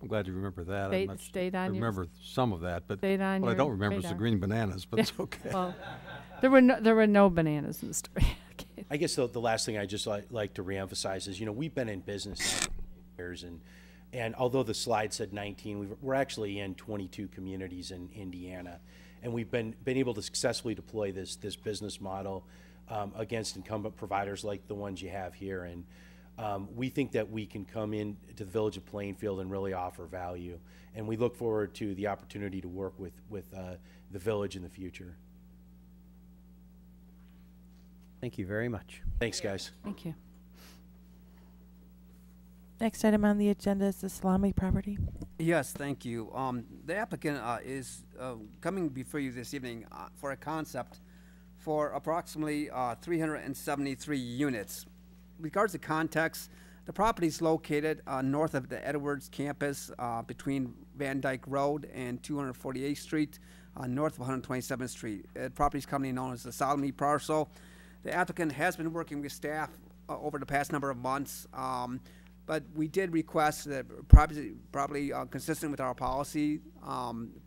I'm glad you remember that. I remember some of that, but what I don't remember is the green bananas, but it's okay. Well, there were no bananas in the story. Okay. I guess the last thing I just like to reemphasize is, you know, we've been in business now years, and although the slide said 19, we're actually in 22 communities in Indiana, and we've been able to successfully deploy this business model against incumbent providers like the ones you have here, and we think that we can come in to the village of Plainfield and really offer value, and we look forward to the opportunity to work with the village in the future. Thank you very much. Thanks, guys. Thank you. Next item on the agenda is the Salami property. Yes, thank you. The applicant is coming before you this evening for a concept for approximately 373 units. Regards to context, the property is located north of the Edwards campus between Van Dyke Road and 248th Street, north of 127th Street. The property is commonly known as the Salami parcel. The applicant has been working with staff over the past number of months, but we did request that probably consistent with our policy,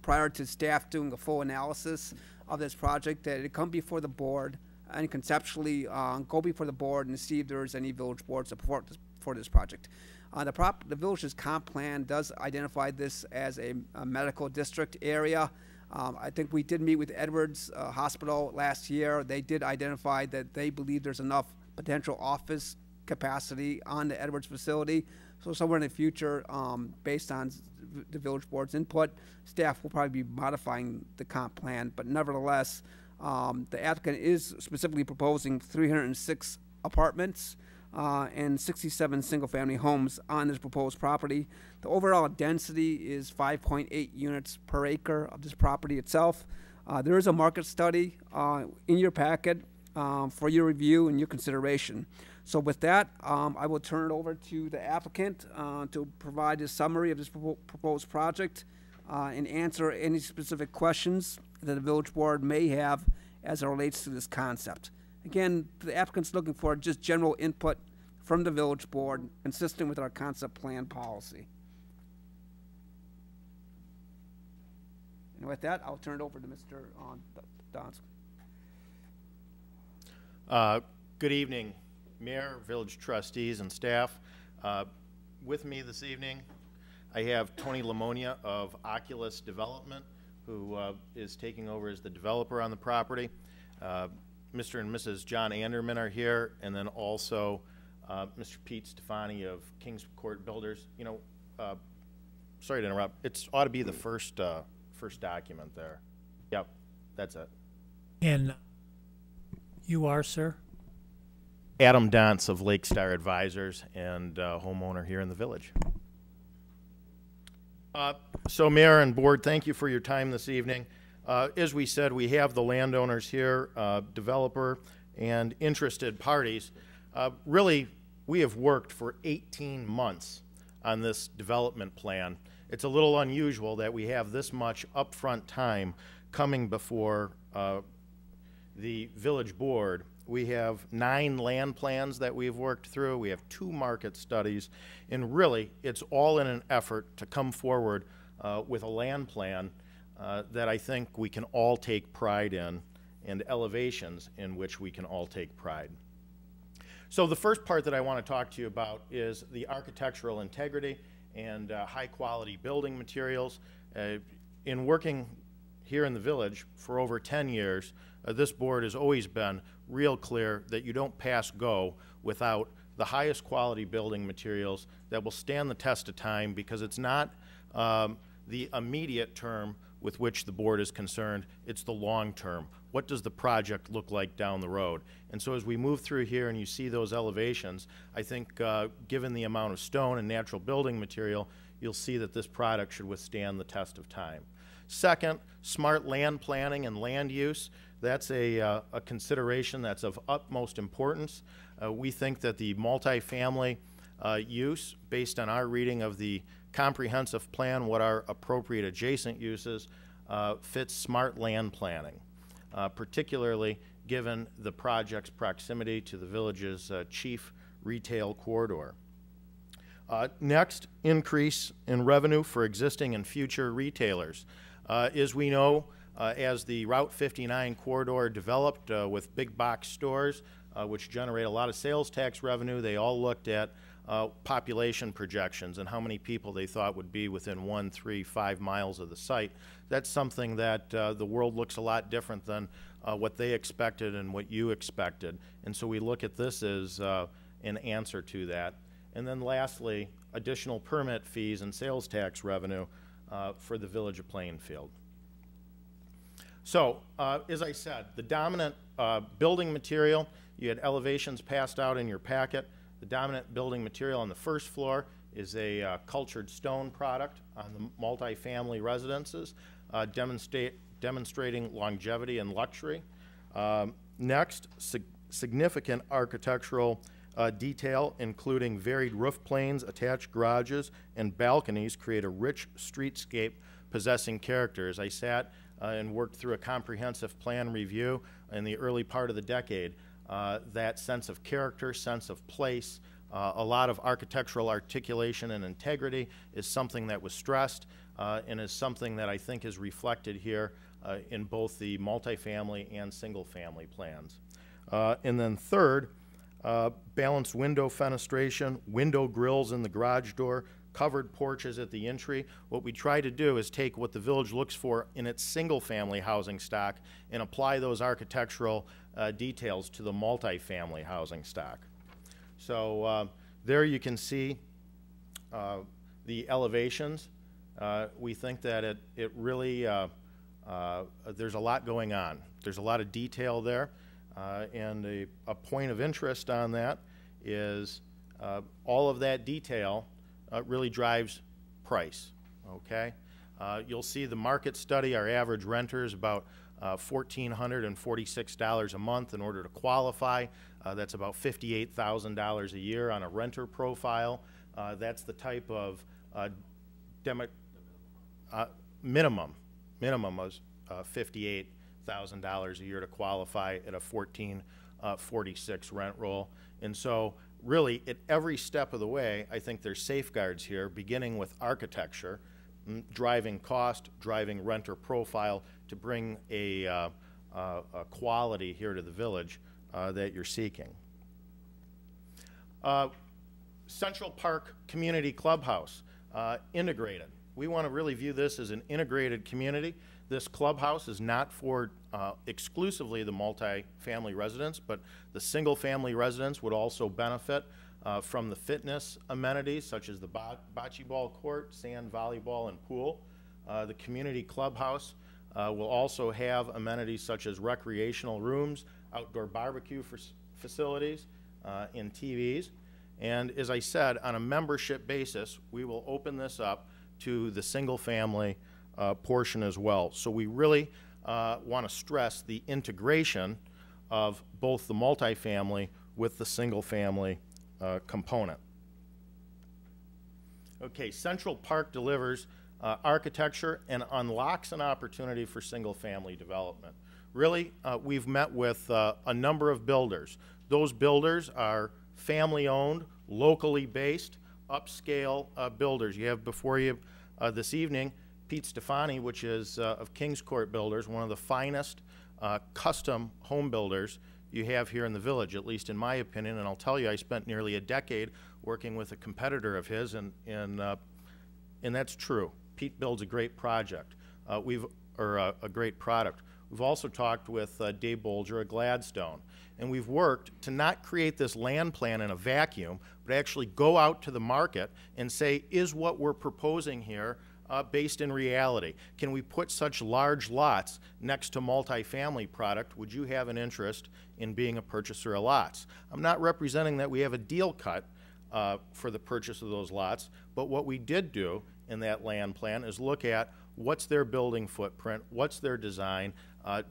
prior to staff doing a full analysis of this project, that it come before the board and conceptually go before the board and see if there's any village board support for this project. The village's comp plan does identify this as a medical district area. I think we did meet with Edwards Hospital last year. They did identify that they believe there's enough potential office capacity on the Edwards facility. So somewhere in the future, based on the village board's input, staff will probably be modifying the comp plan, but nevertheless, the applicant is specifically proposing 306 apartments and 67 single-family homes on this proposed property. The overall density is 5.8 units per acre of this property itself. There is a market study in your packet for your review and your consideration. So with that, I will turn it over to the applicant to provide a summary of this proposed project and answer any specific questions that the village board may have as it relates to this concept. Again, the applicant's looking for just general input from the village board consistent with our concept plan policy. And with that, I'll turn it over to Mr. Donsk. Good evening, Mayor, village trustees, and staff. With me this evening, I have Tony Lamonia of Oculus Development, who is taking over as the developer on the property. Mr. and Mrs. John Anderman are here, and then also Mr. Pete Stefani of Kings Court Builders. You know, sorry to interrupt. It ought to be the first document there. Yep, that's it. And you are, sir? Adam Dantz of Lake Star Advisors and homeowner here in the village. So Mayor and Board, thank you for your time this evening. As we said, we have the landowners here, developer and interested parties. Really, we have worked for 18 months on this development plan. It's a little unusual that we have this much upfront time coming before the village board. We have 9 land plans that we've worked through. We have 2 market studies. And really, it's all in an effort to come forward with a land plan that I think we can all take pride in, and elevations in which we can all take pride. So the first part that I want to talk to you about is the architectural integrity and high-quality building materials. In working here in the village for over 10 years, this board has always been real clear that you don't pass go without the highest quality building materials that will stand the test of time, because it's not the immediate term with which the board is concerned, it's the long term. What does the project look like down the road? And so as we move through here and you see those elevations, I think given the amount of stone and natural building material, you'll see that this product should withstand the test of time. Second, smart land planning and land use. That's a consideration that's of utmost importance. We think that the multifamily use, based on our reading of the comprehensive plan, what are appropriate adjacent uses, fits smart land planning, particularly given the project's proximity to the village's chief retail corridor. Next, increase in revenue for existing and future retailers. As we know, as the Route 59 corridor developed with big box stores, which generate a lot of sales tax revenue, they all looked at population projections and how many people they thought would be within 1, 3, 5 miles of the site. That's something that the world looks a lot different than what they expected and what you expected. And so we look at this as an answer to that. And then lastly, additional permit fees and sales tax revenue for the village of Plainfield. So, as I said, the dominant building material, you had elevations passed out in your packet. The dominant building material on the first floor is a cultured stone product on the multifamily residences, demonstrating longevity and luxury. Next, significant architectural detail, including varied roof planes, attached garages, and balconies, create a rich streetscape possessing character. As I sat and worked through a comprehensive plan review in the early part of the decade, that sense of character, sense of place, a lot of architectural articulation and integrity is something that was stressed and is something that I think is reflected here in both the multifamily and single-family plans. And then third, balanced window fenestration, window grills in the garage door, covered porches at the entry. What we try to do is take what the village looks for in its single-family housing stock and apply those architectural details to the multifamily housing stock. So there you can see the elevations. We think that it really, there's a lot going on. There's a lot of detail there. And a point of interest on that is all of that detail really drives price, okay? You'll see the market study, our average renter is about $1,446 a month in order to qualify. That's about $58,000 a year on a renter profile. That's the type of minimum was $58,000 a year to qualify at a $1,446 rent roll. And so really at every step of the way, I think there's safeguards here, beginning with architecture, driving cost, driving renter profile to bring a quality here to the village that you're seeking. Central Park Community Clubhouse, integrated. We want to really view this as an integrated community. This clubhouse is not for exclusively the multi-family residents, but the single-family residents would also benefit from the fitness amenities such as the bocce ball court, sand volleyball, and pool. The community clubhouse will also have amenities such as recreational rooms, outdoor barbecue facilities, and TVs. And as I said, on a membership basis, we will open this up to the single-family portion as well. So we really want to stress the integration of both the multifamily with the single-family component. Okay, Central Park delivers architecture and unlocks an opportunity for single-family development. Really, we've met with a number of builders. Those builders are family-owned, locally based, upscale builders. You have before you this evening Pete Stefani, which is of Kings Court Builders, one of the finest custom home builders you have here in the village, at least in my opinion. And I'll tell you, I spent nearly a decade working with a competitor of his, and that's true. Pete builds a great project. A great product. We've also talked with Dave Bolger at Gladstone, and we've worked to not create this land plan in a vacuum, but actually go out to the market and say, is what we're proposing here based in reality? Can we put such large lots next to multifamily product? Would you have an interest in being a purchaser of lots? I'm not representing that we have a deal cut for the purchase of those lots, but what we did do in that land plan is look at what's their building footprint, what's their design,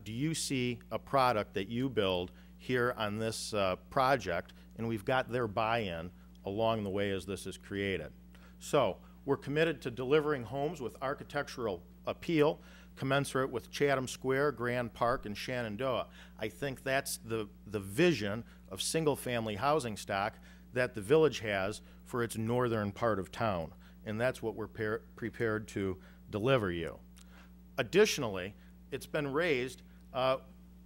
do you see a product that you build here on this project, and we've got their buy-in along the way as this is created. So we're committed to delivering homes with architectural appeal commensurate with Chatham Square, Grand Park, and Shenandoah. I think that's the vision of single-family housing stock that the village has for its northern part of town, and that's what we're prepared to deliver you. Additionally, it's been raised,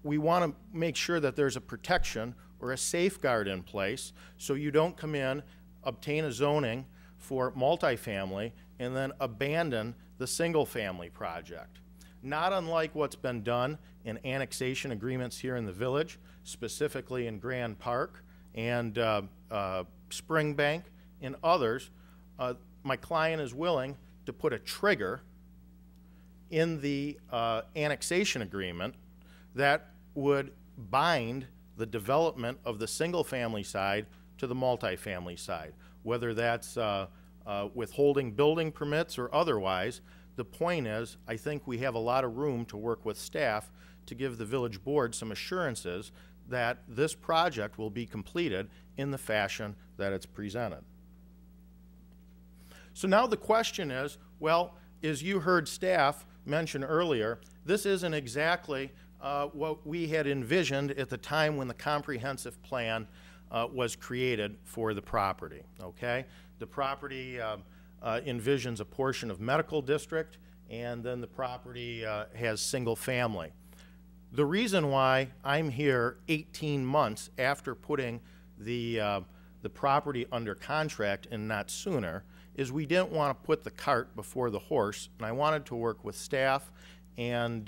we want to make sure that there's a protection or a safeguard in place so you don't come in, obtain a zoning for multifamily, and then abandon the single-family project. Not unlike what's been done in annexation agreements here in the village, specifically in Grand Park and Springbank and others, my client is willing to put a trigger in the annexation agreement that would bind the development of the single-family side to the multifamily side, whether that's withholding building permits or otherwise. The point is, I think we have a lot of room to work with staff to give the village board some assurances that this project will be completed in the fashion that it's presented. So now the question is, well, as you heard staff mention earlier, this isn't exactly what we had envisioned at the time when the comprehensive plan was created for the property, okay? The property envisions a portion of medical district, and then the property has single family. The reason why I'm here 18 months after putting the property under contract and not sooner is we didn't want to put the cart before the horse, and I wanted to work with staff and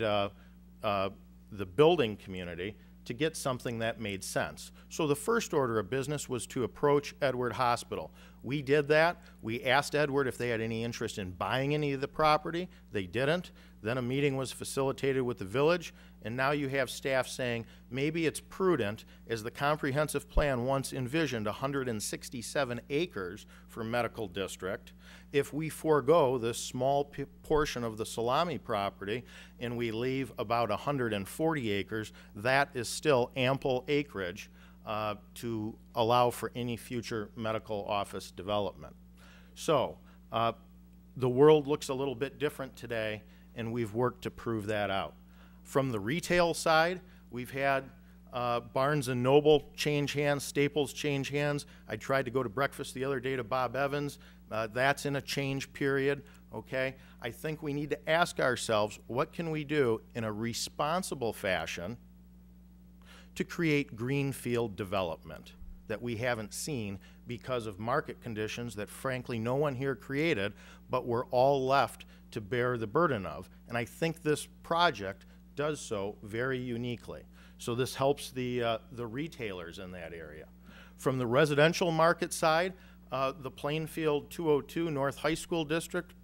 the building community to get something that made sense. So the first order of business was to approach Edward Hospital. We did that. We asked Edward if they had any interest in buying any of the property. They didn't. Then a meeting was facilitated with the village, and now you have staff saying maybe it's prudent, as the comprehensive plan once envisioned 167 acres for medical district, if we forego this small portion of the Salami property and we leave about 140 acres, that is still ample acreage to allow for any future medical office development. So the world looks a little bit different today, and we've worked to prove that out. From the retail side, we've had Barnes & Noble change hands, Staples change hands. I tried to go to breakfast the other day to Bob Evans. That's in a change period, okay? I think we need to ask ourselves, what can we do in a responsible fashion to create greenfield development that we haven't seen because of market conditions that frankly no one here created, but we're all left to bear the burden of. And I think this project does so very uniquely. So this helps the retailers in that area. From the residential market side, the Plainfield 202 North High School District,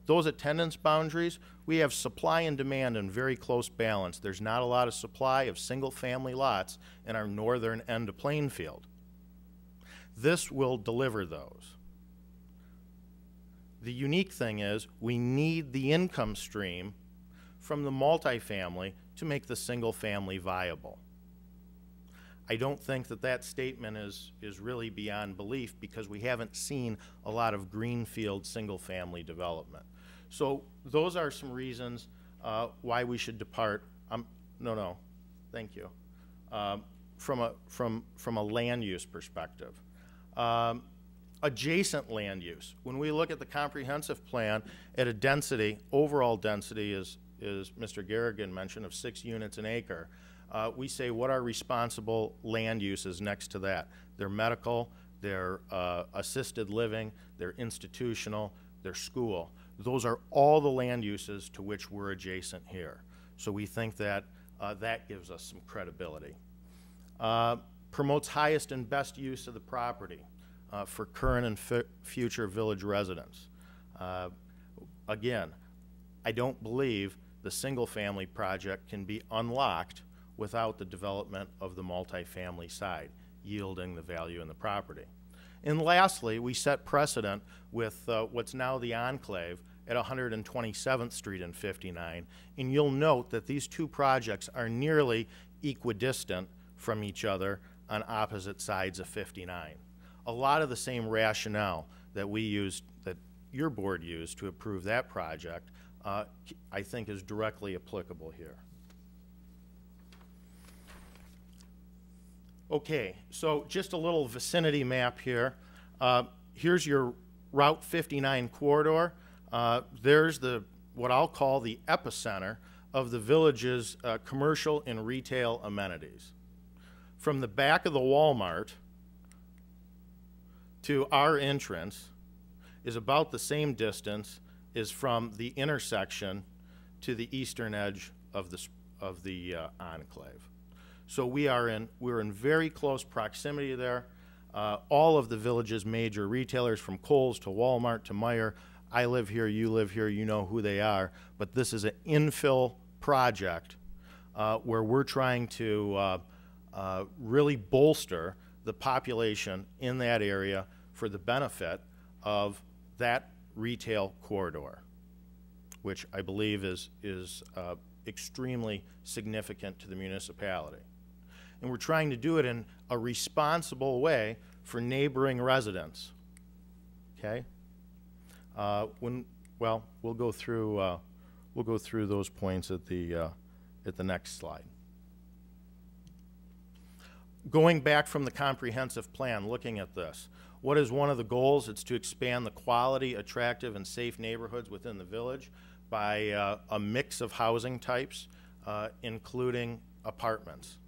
those attendance boundaries, we have supply and demand in very close balance. There's not a lot of supply of single-family lots in our northern end of Plainfield. This will deliver those. The unique thing is we need the income stream from the multifamily to make the single-family viable. I don't think that that statement is really beyond belief because we haven't seen a lot of greenfield single-family development. So those are some reasons why we should depart. No, thank you. From a land use perspective, adjacent land use. When we look at the comprehensive plan at a density, overall density is Mr. Garrigan mentioned of 6 units an acre. We say what are responsible land uses next to that. They're medical, they're assisted living, they're institutional, they're school. Those are all the land uses to which we're adjacent here. So we think that that gives us some credibility. Promotes highest and best use of the property for current and future village residents. Again, I don't believe the single-family project can be unlocked without the development of the multifamily side, yielding the value in the property. And lastly, we set precedent with what's now the Enclave at 127th Street and 59. And you'll note that these two projects are nearly equidistant from each other on opposite sides of 59. A lot of the same rationale that we used, that your board used to approve that project, I think is directly applicable here. Okay, so just a little vicinity map here. Here's your Route 59 corridor. There's what I'll call the epicenter of the village's commercial and retail amenities. From the back of the Walmart to our entrance is about the same distance as from the intersection to the eastern edge of the enclave. So we're in very close proximity there. All of the village's major retailers, from Kohl's to Walmart to Meijer, I live here, you live here, you know who they are, but this is an infill project where we're trying to really bolster the population in that area for the benefit of that retail corridor, which I believe is extremely significant to the municipality. And we're trying to do it in a responsible way for neighboring residents. Okay? We'll go through those points at the next slide. Going back from the comprehensive plan, looking at this, what is one of the goals? It's to expand the quality, attractive, and safe neighborhoods within the village by a mix of housing types, including apartments.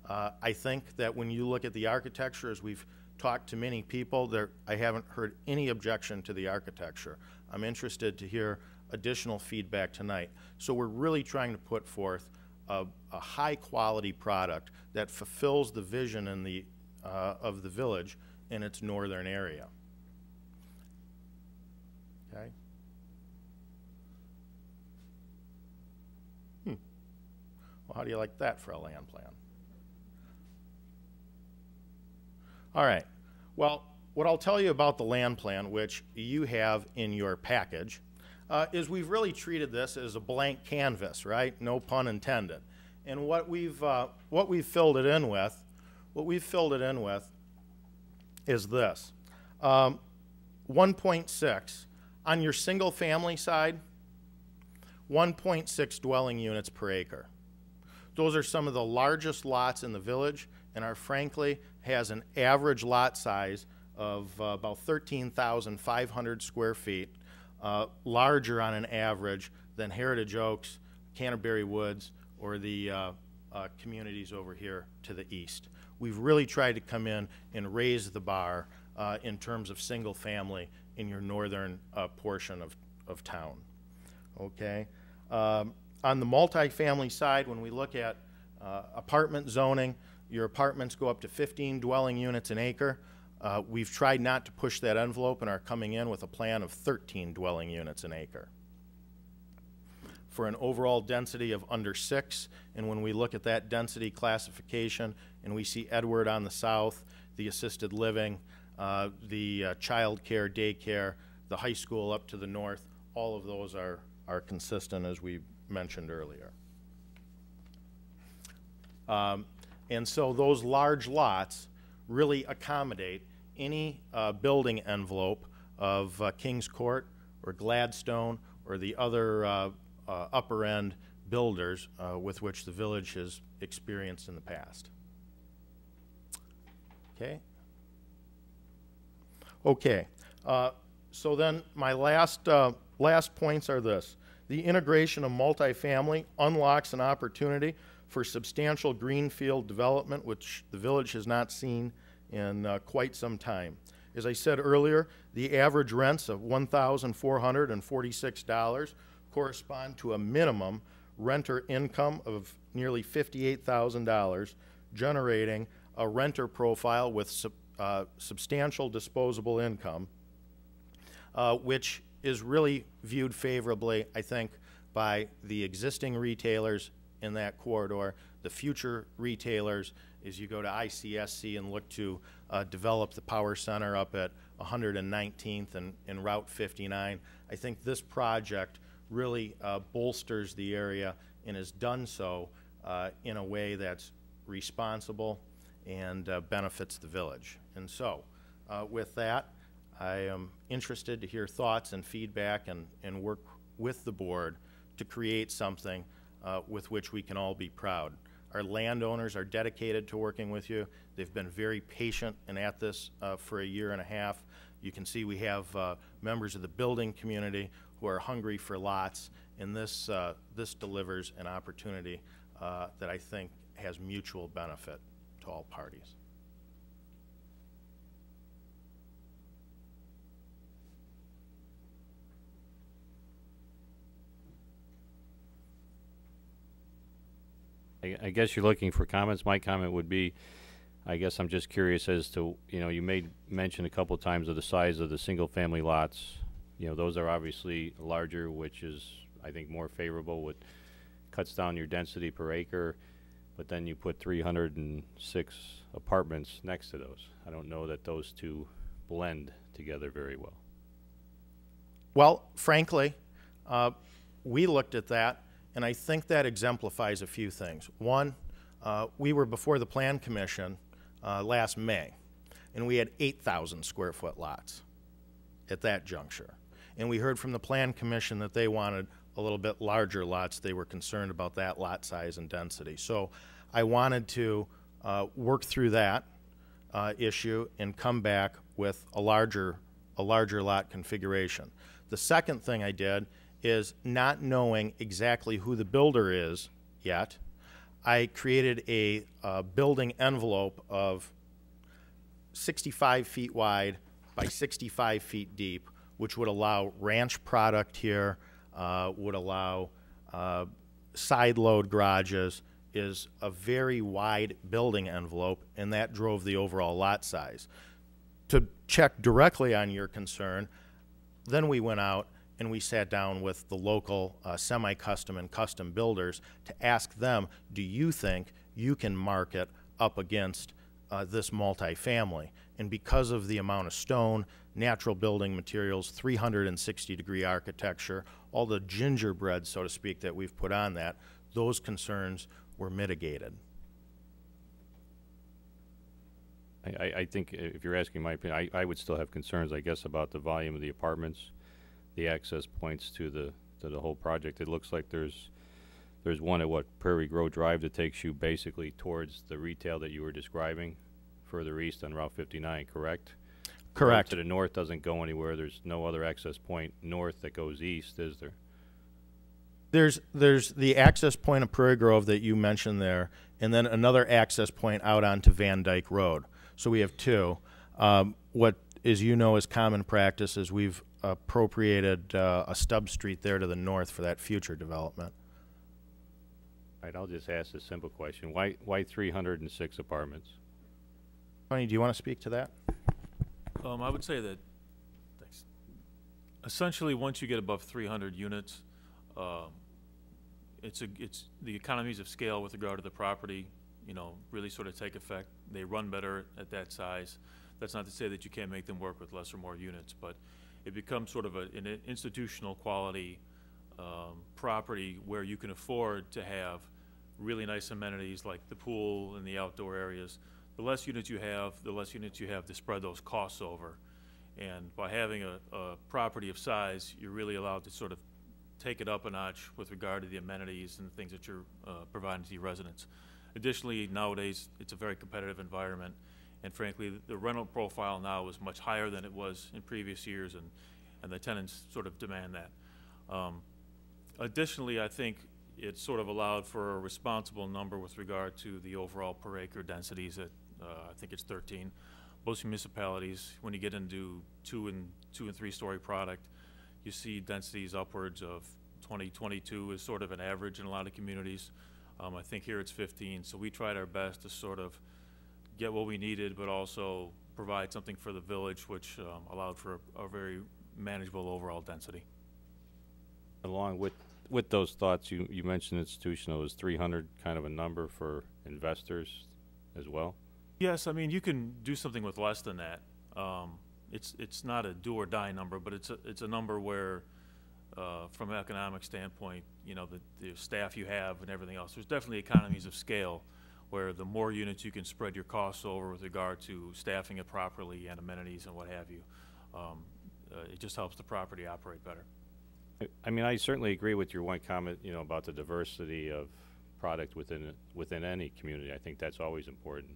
I think that when you look at the architecture, as we've talked to many people, I haven't heard any objection to the architecture. I'm interested to hear additional feedback tonight. So we're really trying to put forth a high-quality product that fulfills the vision of the village in its northern area. Okay? Well, how do you like that for a land plan? All right. Well, what I'll tell you about the land plan, which you have in your package, is we've really treated this as a blank canvas, right? No pun intended. And what we've filled it in with, is this: 1.6 on your single-family side, 1.6 dwelling units per acre. Those are some of the largest lots in the village, and are frankly has an average lot size of about 13,500 square feet, larger on an average than Heritage Oaks, Canterbury Woods, or the communities over here to the east. we've really tried to come in and raise the bar in terms of single family in your northern portion of town. Okay. On the multifamily side, when we look at apartment zoning, your apartments go up to 15 dwelling units an acre. We've tried not to push that envelope and are coming in with a plan of 13 dwelling units an acre for an overall density of under 6. And when we look at that density classification and we see Edward on the south, the assisted living, the child care, daycare, the high school up to the north, all of those are consistent as we mentioned earlier. And so those large lots really accommodate any building envelope of Kings Court or Gladstone or the other upper end builders with which the village has experienced in the past. Okay. Okay. So then my last points are this. The integration of multifamily unlocks an opportunity for substantial greenfield development, which the village has not seen in quite some time. As I said earlier, the average rents of $1,446 correspond to a minimum renter income of nearly $58,000, generating a renter profile with substantial disposable income, which is really viewed favorably, I think, by the existing retailers in that corridor, the future retailers as you go to ICSC and look to develop the power center up at 119th and Route 59. I think this project really bolsters the area and has done so in a way that's responsible and benefits the village. And so with that, I am interested to hear thoughts and feedback and work with the board to create something with which we can all be proud. Our landowners are dedicated to working with you. They've been very patient and at this for a year and a half. You can see we have members of the building community who are hungry for lots, and this delivers an opportunity that I think has mutual benefit to all parties. I guess you're looking for comments. My comment would be, I guess I'm just curious as to, you made mention a couple of times of the size of the single-family lots. Those are obviously larger, which is, I think, more favorable, which cuts down your density per acre, but then you put 306 apartments next to those. I don't know that those two blend together very well. Well, frankly, we looked at that, and I think that exemplifies a few things. One, we were before the Plan Commission last May, and we had 8,000 square foot lots at that juncture. And we heard from the Plan Commission that they wanted a little bit larger lots. They were concerned about that lot size and density. So I wanted to work through that issue and come back with a larger lot configuration. The second thing I did is, not knowing exactly who the builder is yet, I created a building envelope of 65 feet wide by 65 feet deep, which would allow ranch product here, would allow side load garages, is a very wide building envelope, and that drove the overall lot size. To check directly on your concern, then we went out and we sat down with the local semi-custom and custom builders to ask them, do you think you can market up against this multifamily? And because of the amount of stone, natural building materials, 360-degree architecture, all the gingerbread, so to speak, that we've put on that, those concerns were mitigated. I think if you're asking my opinion, I would still have concerns, I guess, about the volume of the apartments, the access points to the whole project. It looks like there's one at Prairie Grove Drive that takes you basically towards the retail that you were describing further east on Route 59, correct? Correct. To the north doesn't go anywhere. There's no other access point north that goes east, is there? There's the access point of Prairie Grove that you mentioned there, and then another access point out onto Van Dyke Road. So we have two. What, as you know, is common practice is we've appropriated a stub street there to the north for that future development. All right, I'll just ask a simple question. Why 306 apartments? Tony, do you want to speak to that? I would say that, thanks. Essentially, once you get above 300 units, it's the economies of scale with regard to the property, you know, really sort of take effect. They run better at that size. That's not to say that you can't make them work with less or more units, but it becomes sort of an institutional quality property where you can afford to have really nice amenities like the pool and the outdoor areas. The less units you have, the less units you have to spread those costs over. And by having a property of size, you're really allowed to sort of take it up a notch with regard to the amenities and the things that you're providing to your residents. Additionally, nowadays, it's a very competitive environment. And frankly, the rental profile now is much higher than it was in previous years, and the tenants sort of demand that. Additionally, I think it's sort of allowed for a responsible number with regard to the overall per acre densities at, I think it's 13. Most municipalities, when you get into two and 3 story product, you see densities upwards of 20, 22 is sort of an average in a lot of communities. I think here it's 15, so we tried our best to sort of get what we needed, but also provide something for the village, which allowed for a very manageable overall density. Along with those thoughts, you mentioned institutional. Is 300 kind of a number for investors as well? Yes, I mean, you can do something with less than that. It's not a do or die number, but it's a number where, from an economic standpoint, you know, the staff you have and everything else, there's definitely economies of scale where the more units you can spread your costs over with regard to staffing it properly and amenities and what have you, it just helps the property operate better. I mean, I certainly agree with your one comment, you know, about the diversity of product within any community. I think that's always important.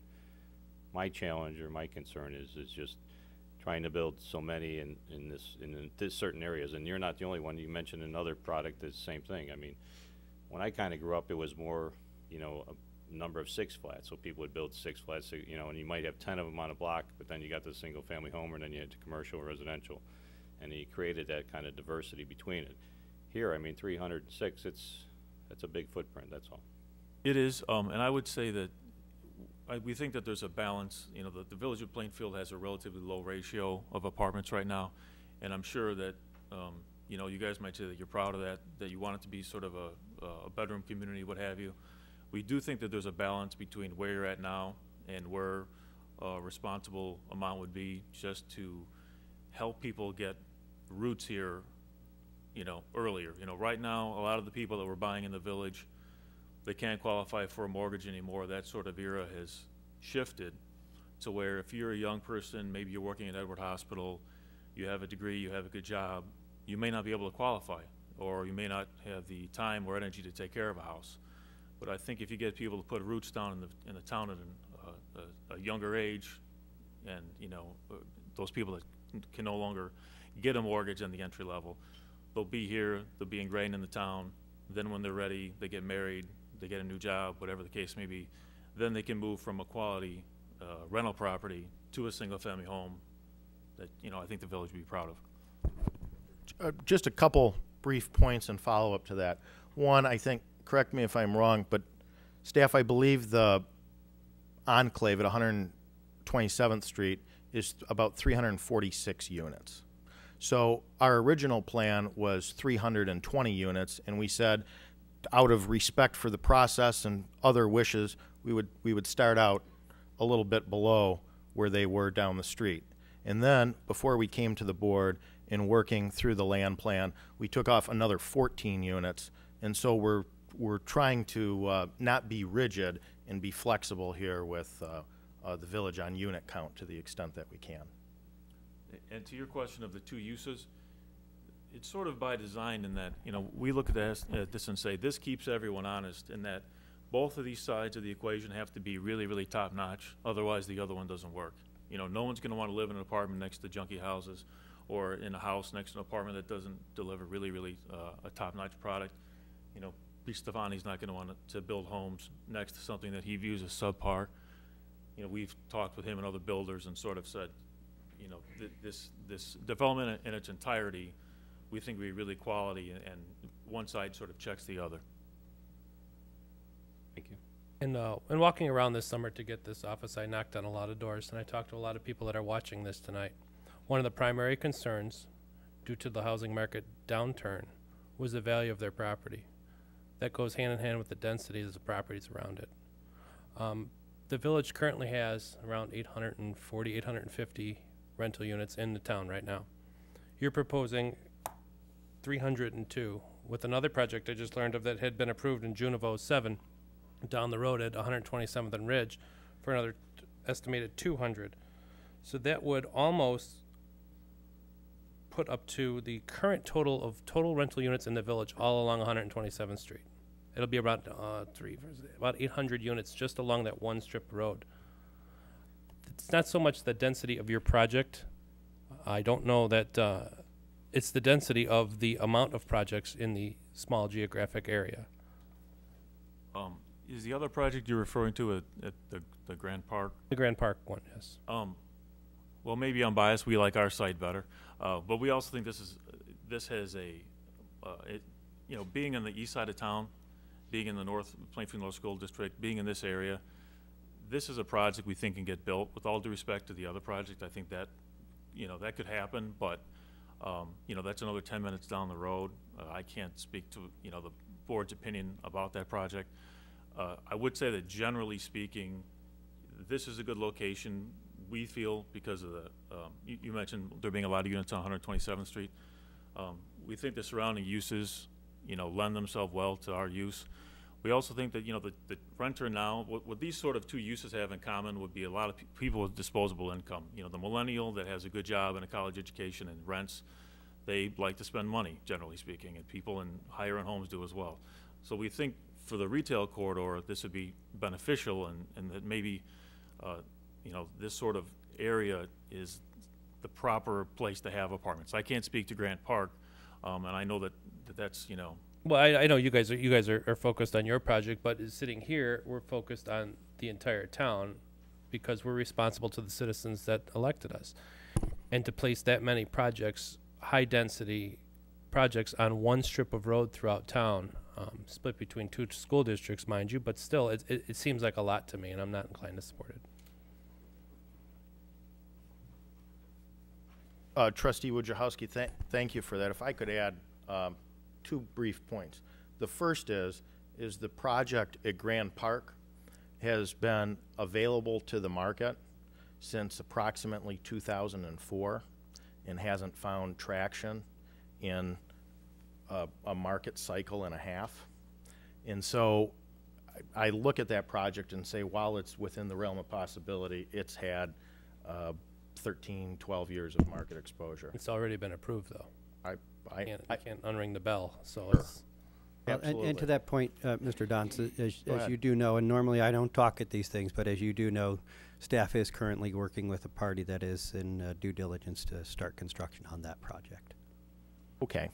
My challenge or my concern is just trying to build so many in this certain areas, and you're not the only one. You mentioned another product that's the same thing. I mean, when I kind of grew up, it was more, you know, a number of 6 flats, so people would build 6 flats, so, you know, and you might have 10 of them on a block, but then you got the single family home, and then you had the commercial, residential, and you created that kind of diversity between it. Here, I mean, 306, that's a big footprint, that's all. It is, and I would say that we think that there's a balance. You know, the Village of Plainfield has a relatively low ratio of apartments right now, and I'm sure that, you know, you guys might say that you're proud of that you want it to be sort of a bedroom community, what have you. We do think that there's a balance between where you're at now and where a responsible amount would be, just to help people get roots here, you know, earlier. You know, right now, a lot of the people that we're buying in the village, they can't qualify for a mortgage anymore. That sort of era has shifted to where if you're a young person, maybe you're working at Edward Hospital, you have a degree, you have a good job, you may not be able to qualify, or you may not have the time or energy to take care of a house. But I think if you get people to put roots down in the town at a younger age, and, you know, those people that can no longer get a mortgage on the entry level, they'll be here, they'll be ingrained in the town. Then when they're ready, they get married, they get a new job, whatever the case may be, then they can move from a quality rental property to a single family home that, you know, I think the village would be proud of. Just a couple brief points and follow up to that. One, I think, correct me if I'm wrong, but staff, I believe the enclave at 127th Street is about 346 units. So our original plan was 320 units, and we said, out of respect for the process and other wishes, we would start out a little bit below where they were down the street. And then, before we came to the board in working through the land plan, we took off another 14 units. And so we're trying to not be rigid and be flexible here with the village on unit count to the extent that we can. And to your question of the two uses, it's sort of by design in that, you know, we look at this and say this keeps everyone honest, in that both of these sides of the equation have to be really, really top notch. Otherwise, the other one doesn't work. You know, no one's going to want to live in an apartment next to junky houses, or in a house next to an apartment that doesn't deliver really, really a top notch product. you know, Pete Stefani's not gonna want to build homes next to something that he views as subpar. You know, we've talked with him and other builders and sort of said, you know, this development in its entirety, we think would be really quality, and one side sort of checks the other. Thank you. And walking around this summer to get this office, I knocked on a lot of doors, and I talked to a lot of people that are watching this tonight. One of the primary concerns, due to the housing market downturn, was the value of their property. That goes hand in hand with the density of the properties around it. The village currently has around 840, 850 rental units in the town right now. You're proposing 302 with another project I just learned of that had been approved in June of '07 down the road at 127th and Ridge for another estimated 200. So that would almost put up to the current total of total rental units in the village all along 127th Street. It'll be about about 800 units just along that one strip road. It's not so much the density of your project. I don't know that it's the density of the amount of projects in the small geographic area. Is the other project you're referring to at the Grand Park? The Grand Park one, yes. Well, maybe I'm biased. We like our site better, but we also think this has a, you know, being on the east side of town, being in the Plainfield North School District, being in this area, this is a project we think can get built. With all due respect to the other project, I think that, you know, that could happen, but you know, that's another 10 minutes down the road. I can't speak to, you know, the board's opinion about that project. I would say that generally speaking, this is a good location, we feel, because of the, you mentioned there being a lot of units on 127th Street. We think the surrounding uses, you know, lend themselves well to our use. We also think that, you know, the renter now, what these sort of two uses have in common would be a lot of people with disposable income. You know, the millennial that has a good job and a college education and rents, they like to spend money, generally speaking, and people in higher-end homes do as well. So we think for the retail corridor, this would be beneficial, and that maybe, you know, this sort of area is the proper place to have apartments. I can't speak to Grant Park, and I know that's, you know. Well, I know you guys are focused on your project, but sitting here, we're focused on the entire town because we're responsible to the citizens that elected us. And to place that many projects, high-density projects on one strip of road throughout town, split between two school districts, mind you, but still, it seems like a lot to me, and I'm not inclined to support it. Trustee Wojciechowski, thank you for that. If I could add two brief points. The first is the project at Grand Park has been available to the market since approximately 2004 and hasn't found traction in a market cycle and a half. And so I look at that project and say, while it's within the realm of possibility, it's had 13, 12 years of market exposure. It's already been approved, though. I can't unring the bell, so Sure. it's... And to that point, Mr. Donce, as you do know, and normally I don't talk at these things, but as you do know, staff is currently working with a party that is in due diligence to start construction on that project. Okay.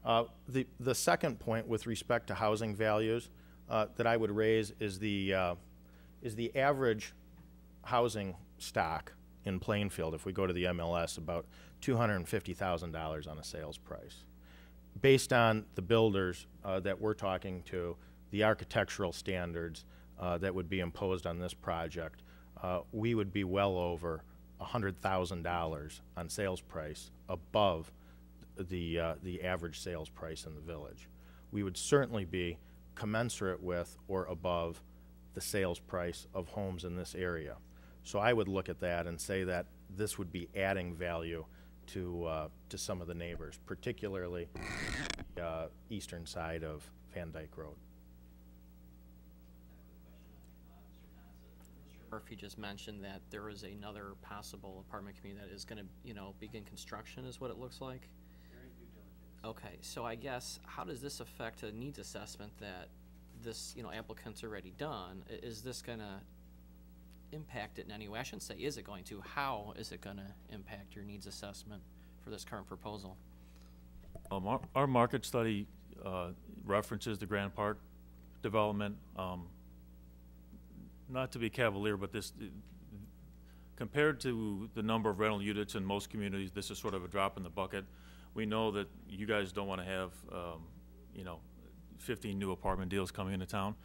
The second point with respect to housing values that I would raise is the average housing stock in Plainfield, if we go to the MLS, about $250,000 on a sales price. Based on the builders that we're talking to, the architectural standards that would be imposed on this project, we would be well over $100,000 on sales price above the average sales price in the village. We would certainly be commensurate with or above the sales price of homes in this area. So I would look at that and say that this would be adding value to some of the neighbors, particularly the eastern side of Van Dyke Road. Murphy just mentioned that there is another possible apartment community that is going to, you know, begin construction, is what it looks like. Okay, so I guess how does this affect a needs assessment that this, you know, applicant's already done? Is this going to impact it in any way? I shouldn't say is it going to. How is it going to impact your needs assessment for this current proposal? Our market study references the Grand Park development. Not to be cavalier, but this, compared to the number of rental units in most communities, this is sort of a drop in the bucket. We know that you guys don't want to have, you know, 15 new apartment deals coming into town,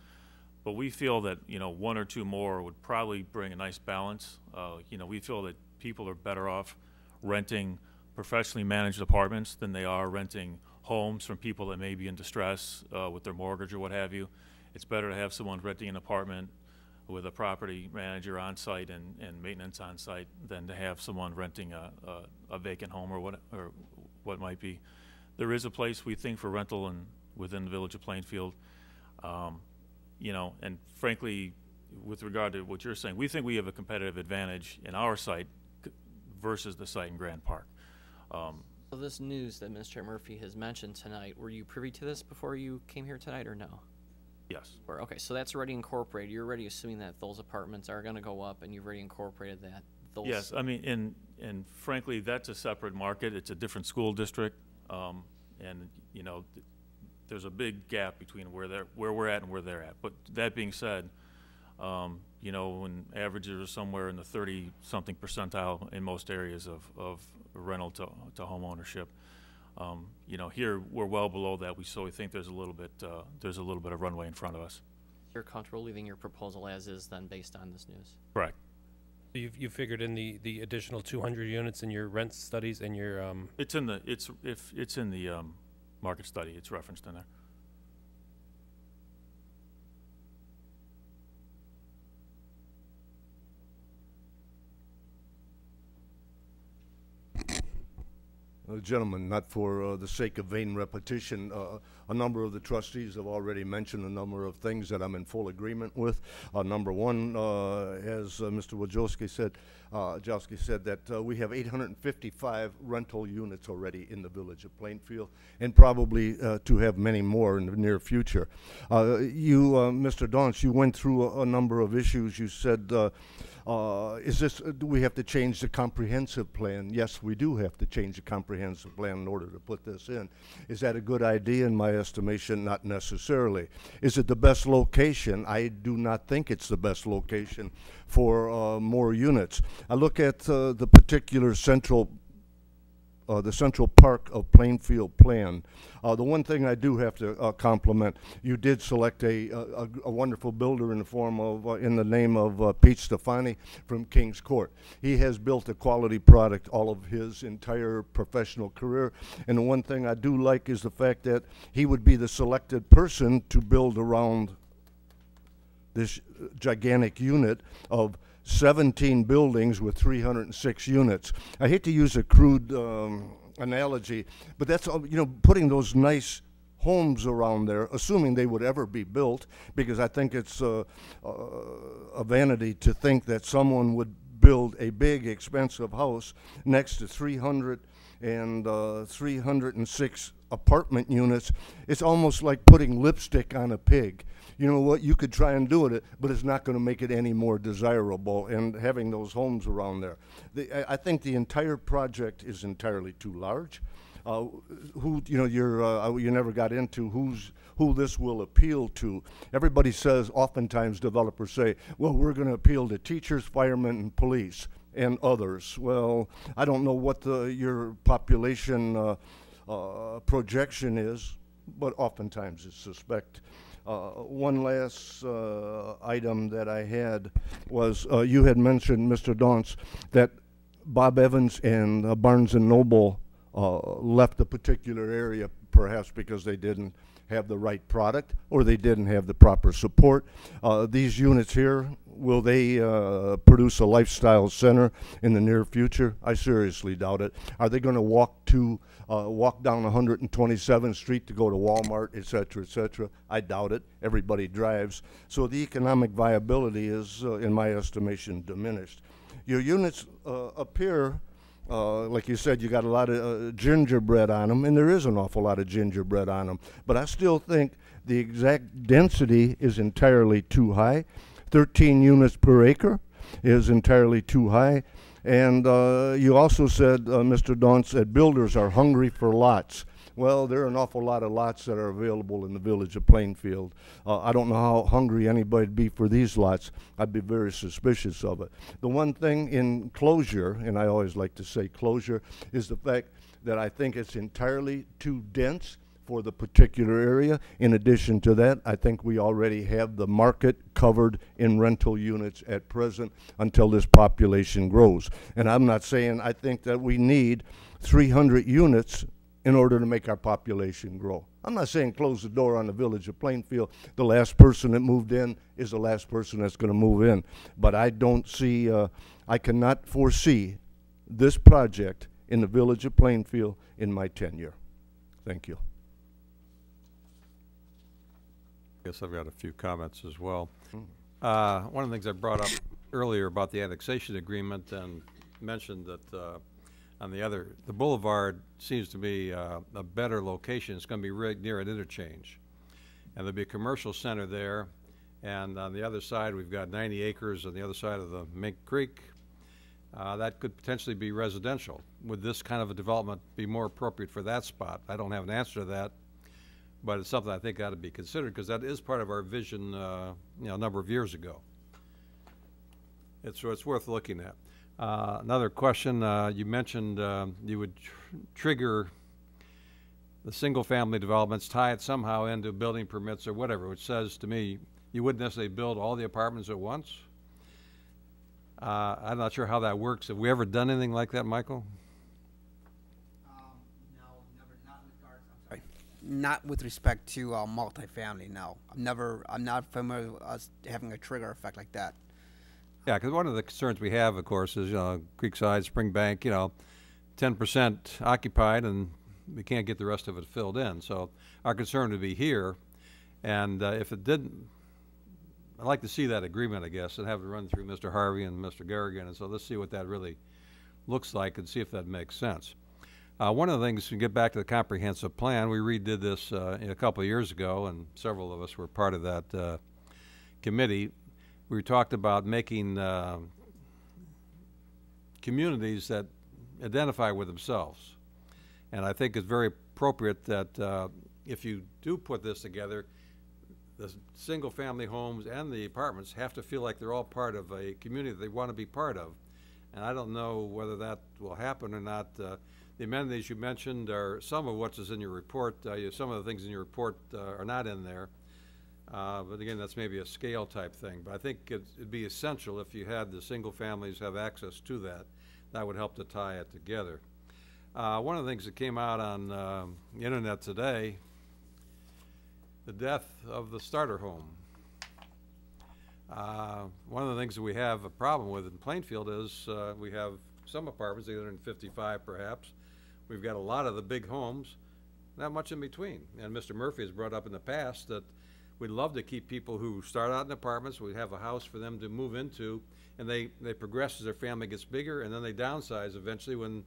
but we feel that, you know, 1 or 2 more would probably bring a nice balance. You know, we feel that people are better off renting professionally managed apartments than they are renting homes from people that may be in distress with their mortgage or what have you. It's better to have someone renting an apartment with a property manager on site and maintenance on site than to have someone renting a vacant home or what might be. There is a place, we think, for rental within the village of Plainfield. You know, and frankly, with regard to what you're saying, we think we have a competitive advantage in our site versus the site in Grand Park. So this news that Mr. Murphy has mentioned tonight, were you privy to this before you came here tonight or no? Yes. Okay, so that's already incorporated. You're already assuming that those apartments are going to go up, and you've already incorporated that. Yes, I mean, and frankly, that's a separate market. It's a different school district, and you know, there's a big gap between where we're at and where they're at. But that being said, you know, when averages are somewhere in the 30-something percentile in most areas of rental to home ownership. You know, here we're well below that. So we think there's a little bit of runway in front of us. You're comfortable leaving your proposal as is then based on this news? Correct. You figured in the additional 200 units in your rent studies and your It's in the market study. It's referenced in there. Gentlemen, not for the sake of vain repetition, a number of the trustees have already mentioned a number of things that I'm in full agreement with. Number one, as Mr. Wojcicki said, that we have 855 rental units already in the village of Plainfield, and probably to have many more in the near future. Mr. Dauntz, you went through a number of issues. You said, do we have to change the comprehensive plan? Yes, we do have to change the comprehensive plan in order to put this in. Is that a good idea? In my estimation, not necessarily. Is it the best location? I do not think it's the best location for more units. I look at the particular central Park of Plainfield plan. The one thing I do have to compliment, you did select a wonderful builder in the form of, in the name of Pete Stefani from Kings Court. He has built a quality product all of his entire professional career, and the one thing I do like is the fact that he would be the selected person to build around this gigantic unit of 17 buildings with 306 units. I hate to use a crude analogy, but that's, you know, putting those nice homes around there, assuming they would ever be built, because I think it's a vanity to think that someone would build a big, expensive house next to 306 apartment units. It's almost like putting lipstick on a pig. You know what, you could try and do it, but it's not going to make it any more desirable, and having those homes around there. I think the entire project is entirely too large. You never got into who this will appeal to. Everybody says, oftentimes developers say, well, we're going to appeal to teachers, firemen, and police, and others. Well, I don't know what your population projection is, but oftentimes it's suspect. One last item that I had was, you had mentioned, Mr. Dauntz, that Bob Evans and Barnes & Noble left a particular area, perhaps because they didn't have the right product or they didn't have the proper support. These units here, will they produce a lifestyle center in the near future? I seriously doubt it. Are they going to walk down 127th Street to go to Walmart, et cetera, et cetera? I doubt it. Everybody drives. So the economic viability is, in my estimation, diminished. Your units appear, like you said, you got a lot of gingerbread on them, and there is an awful lot of gingerbread on them. But I still think the exact density is entirely too high. 13 units per acre is entirely too high. And you also said, Mr. Dauntz, that builders are hungry for lots. Well, there are an awful lot of lots that are available in the village of Plainfield. I don't know how hungry anybody'd be for these lots. I'd be very suspicious of it. The one thing in closure, and I always like to say closure, is the fact that I think it's entirely too dense for the particular area. In addition to that, I think we already have the market covered in rental units at present until this population grows. And I'm not saying I think that we need 300 units in order to make our population grow. I'm not saying close the door on the village of Plainfield. The last person that moved in is the last person that's going to move in. But I don't see, I cannot foresee this project in the village of Plainfield in my tenure. Thank you. I guess I've got a few comments as well. One of the things I brought up earlier about the annexation agreement and mentioned that on the boulevard seems to be a better location. It's going to be right near an interchange. And there'll be a commercial center there. And on the other side, we've got 90 acres on the other side of the Mink Creek. That could potentially be residential. Would this kind of a development be more appropriate for that spot? I don't have an answer to that, but it's something I think ought to be considered because that is part of our vision, a number of years ago. It's worth looking at. Another question, you mentioned you would trigger the single-family developments, tie it somehow into building permits or whatever, which says to me you wouldn't necessarily build all the apartments at once. I'm not sure how that works. Have we ever done anything like that, Michael? No, never, not in regards, I'm sorry. Not with respect to multifamily, no. I'm not familiar with us having a trigger effect like that. Yeah, because one of the concerns we have, of course, is Creekside, Springbank, 10% occupied, and we can't get the rest of it filled in. So our concern would be here, and if it didn't, I'd like to see that agreement, I guess, and have it run through Mr. Harvey and Mr. Garrigan, and so let's see what that really looks like and see if that makes sense. One of the things, to get back to the comprehensive plan, we redid this a couple of years ago, and several of us were part of that committee. We talked about making communities that identify with themselves. And I think it's very appropriate that if you do put this together, the single-family homes and the apartments have to feel like they're all part of a community that they want to be part of. And I don't know whether that will happen or not. The amenities you mentioned are some of what is in your report. Some of the things in your report are not in there. But again, that's maybe a scale type thing. But I think it'd be essential if you had the single families have access to that. That would help to tie it together. One of the things that came out on the internet today, the death of the starter home. One of the things that we have a problem with in Plainfield is we have some apartments, 855 perhaps. We've got a lot of the big homes, not much in between. And Mr. Murphy has brought up in the past that we'd love to keep people who start out in apartments, we have a house for them to move into, and they progress as their family gets bigger, and then they downsize eventually when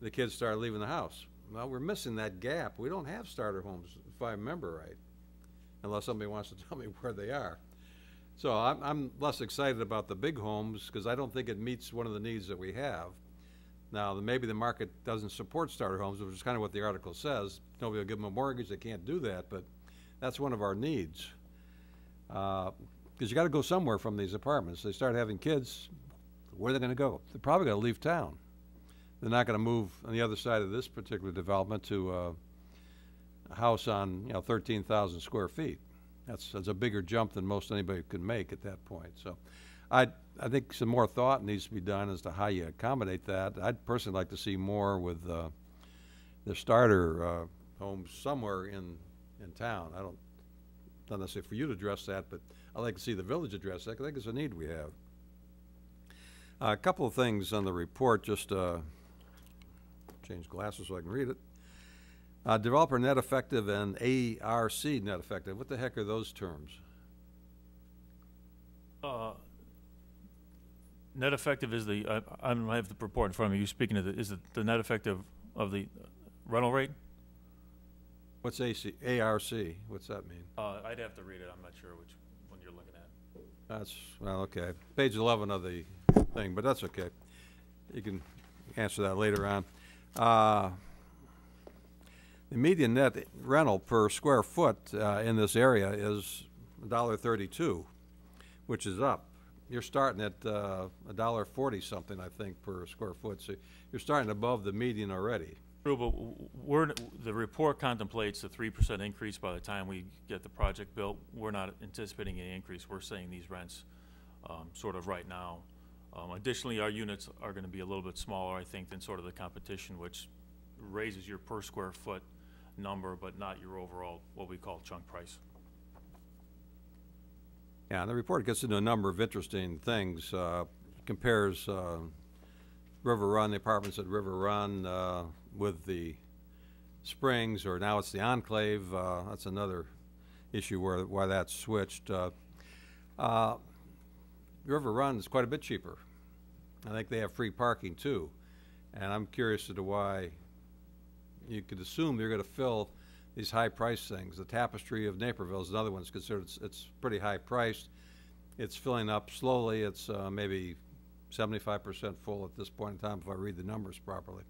the kids start leaving the house. Well, we're missing that gap. We don't have starter homes, if I remember right, unless somebody wants to tell me where they are. So I'm less excited about the big homes because I don't think it meets one of the needs that we have. Now, maybe the market doesn't support starter homes, which is kind of what the article says. Nobody will give them a mortgage. They can't do that, but that's one of our needs. Because you got to go somewhere from these apartments. They start having kids, where are they going to go? They're probably going to leave town. They're not going to move on the other side of this particular development to a house on 13,000 square feet. That's a bigger jump than most anybody could make at that point. So I think some more thought needs to be done as to how you accommodate that. I'd personally like to see more with the starter homes somewhere in town. Not necessarily for you to address that, but I'd like to see the village address that, because I think it's a need we have. A couple of things on the report, just change glasses so I can read it. Developer net effective and ARC net effective. What the heck are those terms? Net effective is I have the report in front of me. You speaking of is the net effective of the rental rate? What's ARC? What's that mean? I'd have to read it. I'm not sure which one you're looking at. That's, well, okay. Page 11 of the thing, but that's okay. You can answer that later on. The median net rental per square foot in this area is $1.32, which is up. You're starting at $1.40 something, I think, per square foot. So you're starting above the median already. True, but the report contemplates a 3% increase by the time we get the project built. We're not anticipating any increase. We're saying these rents sort of right now. Additionally, our units are going to be a little bit smaller, I think, than sort of the competition, which raises your per square foot number, but not your overall, what we call chunk price. Yeah, and the report gets into a number of interesting things. Compares River Run, the apartments at River Run with the Springs, or now it's the Enclave. That's another issue why that's switched. River Run is quite a bit cheaper. I think they have free parking too. And I'm curious as to why you could assume you're going to fill these high-priced things. The Tapestry of Naperville is another one that's considered, it's pretty high-priced. It's filling up slowly. It's maybe 75% full at this point in time if I read the numbers properly.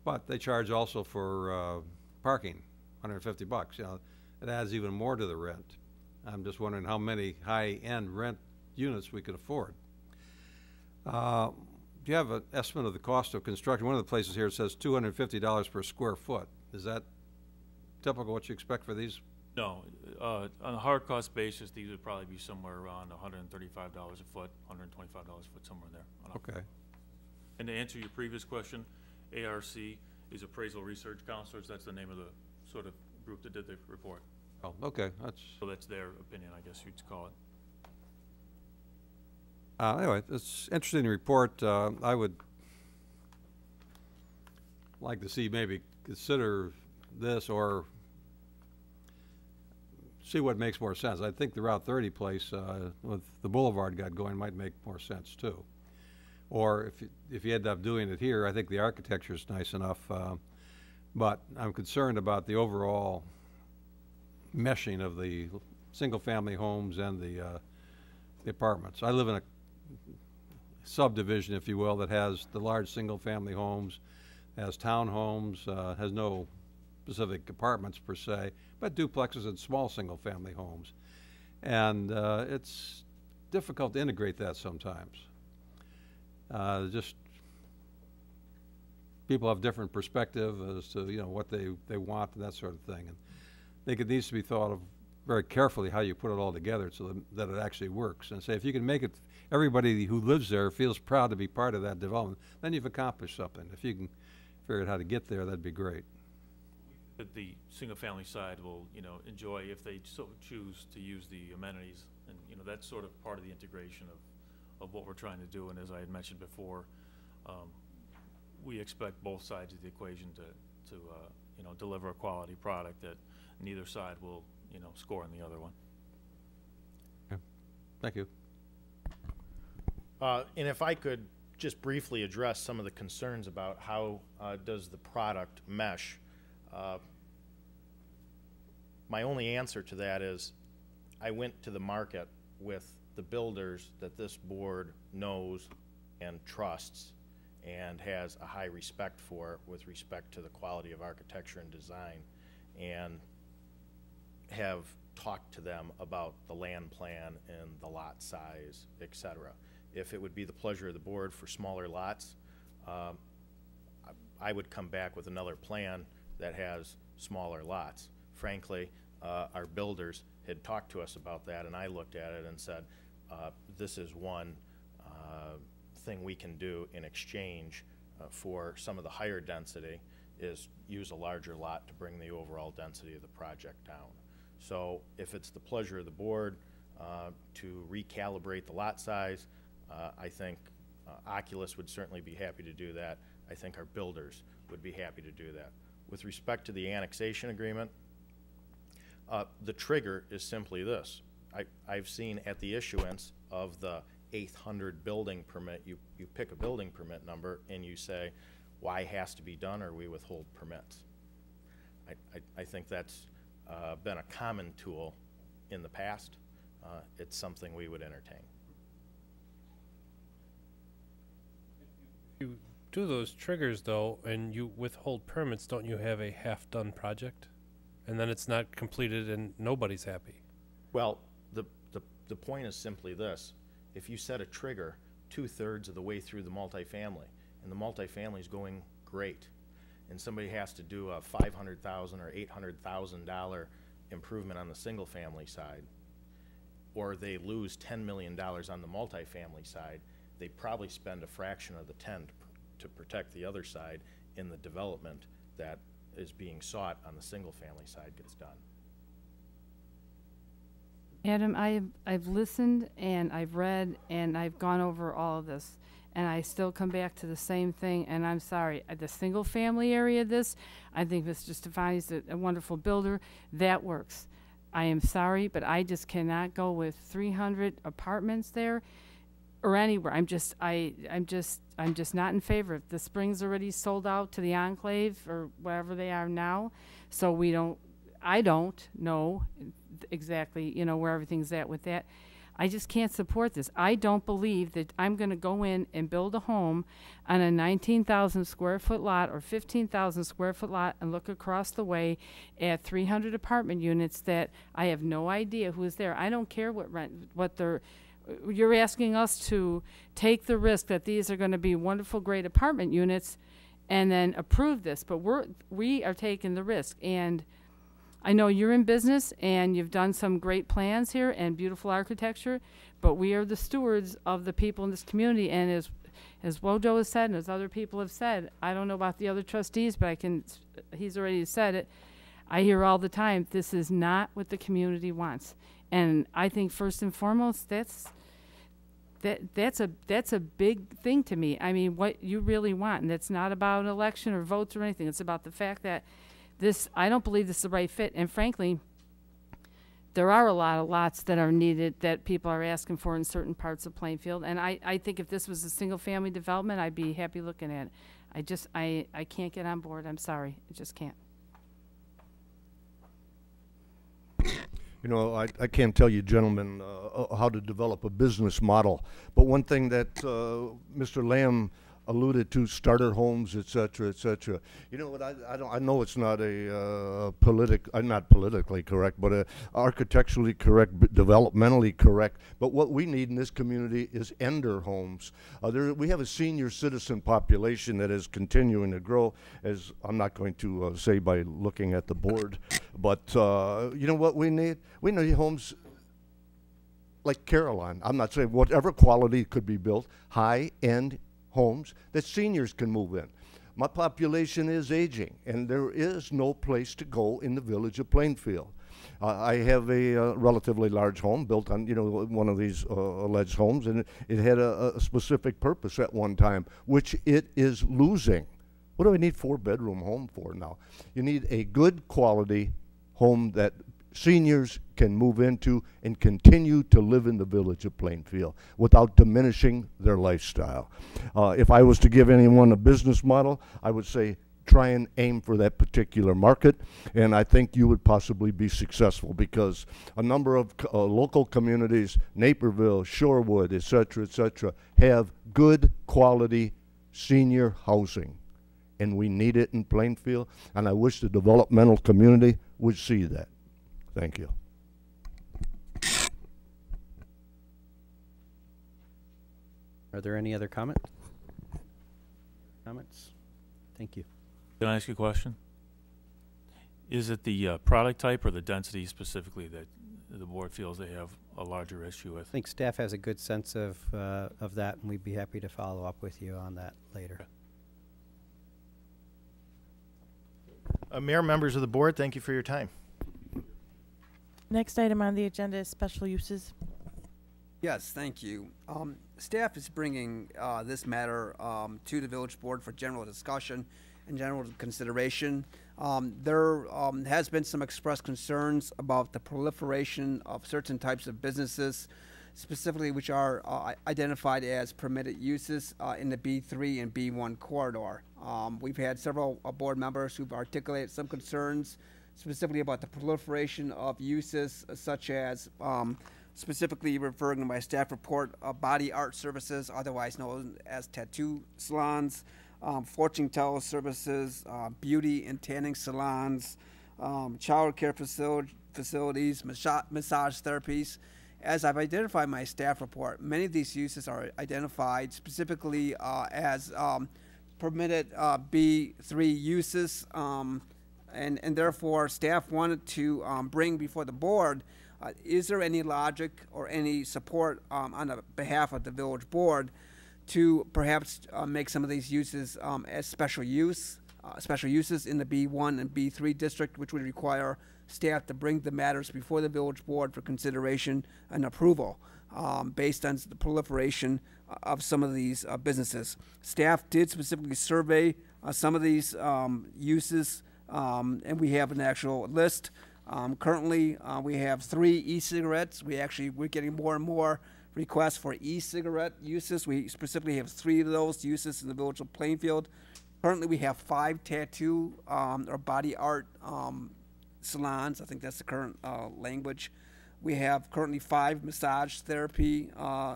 But they charge also for parking, $150. You know, it adds even more to the rent. I'm just wondering how many high-end rent units we could afford. Do you have an estimate of the cost of construction? One of the places here says $250 per square foot. Is that typical what you expect for these? No, on a hard cost basis, these would probably be somewhere around $135 a foot, $125 a foot, somewhere there. Okay. And to answer your previous question, ARC is Appraisal Research Counselors. That's the name of the sort of group that did the report. Oh, okay. So that's their opinion, I guess you'd call it. Anyway, it's an interesting report. I would like to see maybe consider this or see what makes more sense. I think the Route 30 place with the boulevard got going might make more sense too. Or if you end up doing it here, I think the architecture is nice enough. But I'm concerned about the overall meshing of the single-family homes and the apartments. I live in a subdivision, if you will, that has the large single-family homes, has townhomes, has no specific apartments per se, but duplexes and small single-family homes. And it's difficult to integrate that sometimes. Just people have different perspective as to what they want and that sort of thing. And I think it needs to be thought of very carefully how you put it all together so that it actually works. And say if you can make it, everybody who lives there feels proud to be part of that development, then you've accomplished something. If you can figure out how to get there, that'd be great. That the single-family side will, enjoy if they so choose to use the amenities, and that's sort of part of the integration of what we're trying to do. And as I had mentioned before, we expect both sides of the equation to deliver a quality product that neither side will score on the other one. Okay. Thank you. And if I could just briefly address some of the concerns about how does the product mesh. My only answer to that is I went to the market with the builders that this board knows and trusts and has a high respect for with respect to the quality of architecture and design, and have talked to them about the land plan and the lot size, etc. If it would be the pleasure of the board for smaller lots, I would come back with another plan that has smaller lots. Frankly, our builders had talked to us about that, and I looked at it and said, this is one thing we can do in exchange for some of the higher density, is use a larger lot to bring the overall density of the project down. So if it's the pleasure of the board to recalibrate the lot size, I think Oculus would certainly be happy to do that. I think our builders would be happy to do that. With respect to the annexation agreement, the trigger is simply this. I've seen at the issuance of the 800 building permit, you pick a building permit number and you say, why has to be done, or we withhold permits. I think that's been a common tool in the past. It's something we would entertain. do those triggers though, and you withhold permits, don't you have a half-done project? And then it's not completed and nobody's happy. Well, the point is simply this. If you set a trigger 2/3 of the way through the multifamily, and the multifamily is going great, and somebody has to do a $500,000 or $800,000 improvement on the single family side, or they lose $10 million on the multifamily side, they probably spend a fraction of the 10 to protect the other side in the development that is being sought on the single family side gets done. Adam, I've listened and I've read and I've gone over all of this, and I still come back to the same thing, and I'm sorry. The single family area of this, I think Mr. Stefani's a wonderful builder. That works. I am sorry, but I just cannot go with 300 apartments there or anywhere. I'm just not in favor of it. The Springs already sold out to the Enclave or wherever they are now, so I don't know exactly, where everything's at with that. I just can't support this. I don't believe that I'm going to go in and build a home on a 19,000 square foot lot or 15,000 square foot lot and look across the way at 300 apartment units that I have no idea who is there. I don't care you're asking us to take the risk that these are going to be wonderful, great apartment units and then approve this, but we are taking the risk. And I know you're in business and you've done some great plans here and beautiful architecture, but we are the stewards of the people in this community. And as Wojo has said and as other people have said, I don't know about the other trustees, but he's already said it. I hear all the time, this is not what the community wants. And I think first and foremost, that's a big thing to me. I mean, what you really want, and it's not about an election or votes or anything. It's about the fact that I don't believe this is the right fit. And frankly, there are a lot of lots that are needed that people are asking for in certain parts of Plainfield. And I think if this was a single family development, I'd be happy looking at it. I can't get on board. I'm sorry. I just can't. I can't tell you, gentlemen, how to develop a business model. But one thing that Mr. Lamb alluded to, starter homes, et cetera, et cetera. You know what? I know it's not not politically correct, but architecturally correct, developmentally correct. But what we need in this community is ender homes. We have a senior citizen population that is continuing to grow, as I'm not going to say by looking at the board. But you know what we need? We need homes like Caroline. I'm not saying whatever quality could be built, high-end homes that seniors can move in. My population is aging, and there is no place to go in the village of Plainfield. I have a relatively large home built on, one of these alleged homes, and it had a specific purpose at one time, which it is losing. What do I need 4-bedroom home for now? You need a good quality home that seniors can move into and continue to live in the village of Plainfield without diminishing their lifestyle. If I was to give anyone a business model, I would say try and aim for that particular market, and I think you would possibly be successful because a number of local communities, Naperville, Shorewood, et cetera, have good quality senior housing, and we need it in Plainfield, and I wish the developmental community would see that. Thank you. Are there any other comments? Thank you. Can I ask you a question? Is it the product type or the density specifically that the board feels they have a larger issue with? I think staff has a good sense of that, and we'd be happy to follow up with you on that later. Mayor, members of the board, thank you for your time. Next item on the agenda is special uses. Yes, thank you. Staff is bringing this matter to the village board for general discussion and general consideration. There has been some expressed concerns about the proliferation of certain types of businesses, specifically which are identified as permitted uses in the B3 and B1 corridor. We've had several board members who've articulated some concerns specifically about the proliferation of uses such as specifically referring to my staff report, body art services, otherwise known as tattoo salons, fortune teller services, beauty and tanning salons, child care facilities, massage therapies. As I've identified in my staff report, many of these uses are identified specifically as permitted B3 uses, and therefore staff wanted to bring before the board, is there any logic or any support on the behalf of the village board to perhaps make some of these uses as special uses in the B1 and B3 district, which would require staff to bring the matters before the village board for consideration and approval based on the proliferation of some of these businesses. Staff did specifically survey some of these uses, and we have an actual list. Currently, we have 3 e-cigarettes. We're getting more and more requests for e-cigarette uses. We specifically have 3 of those uses in the village of Plainfield. Currently, we have 5 tattoo or body art salons. I think that's the current language. We have currently 5 massage therapy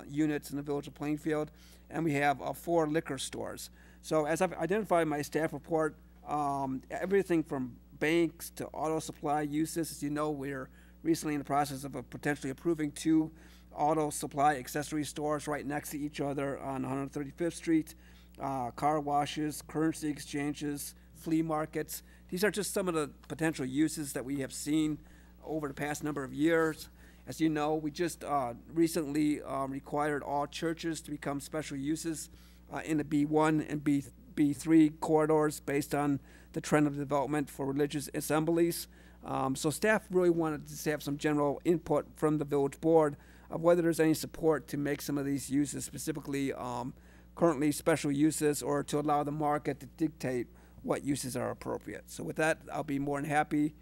units in the village of Plainfield, and we have 4 liquor stores. So as I've identified in my staff report, everything from banks to auto supply uses. As you know, we're recently in the process of potentially approving 2 auto supply accessory stores right next to each other on 135th Street, car washes, currency exchanges, flea markets. These are just some of the potential uses that we have seen over the past number of years. As you know, we just recently required all churches to become special uses in the B1 and B3 corridors based on the trend of development for religious assemblies. So staff really wanted to have some general input from the village board of whether there's any support to make some of these uses specifically currently special uses, or to allow the market to dictate what uses are appropriate. So with that, I'll be more than happy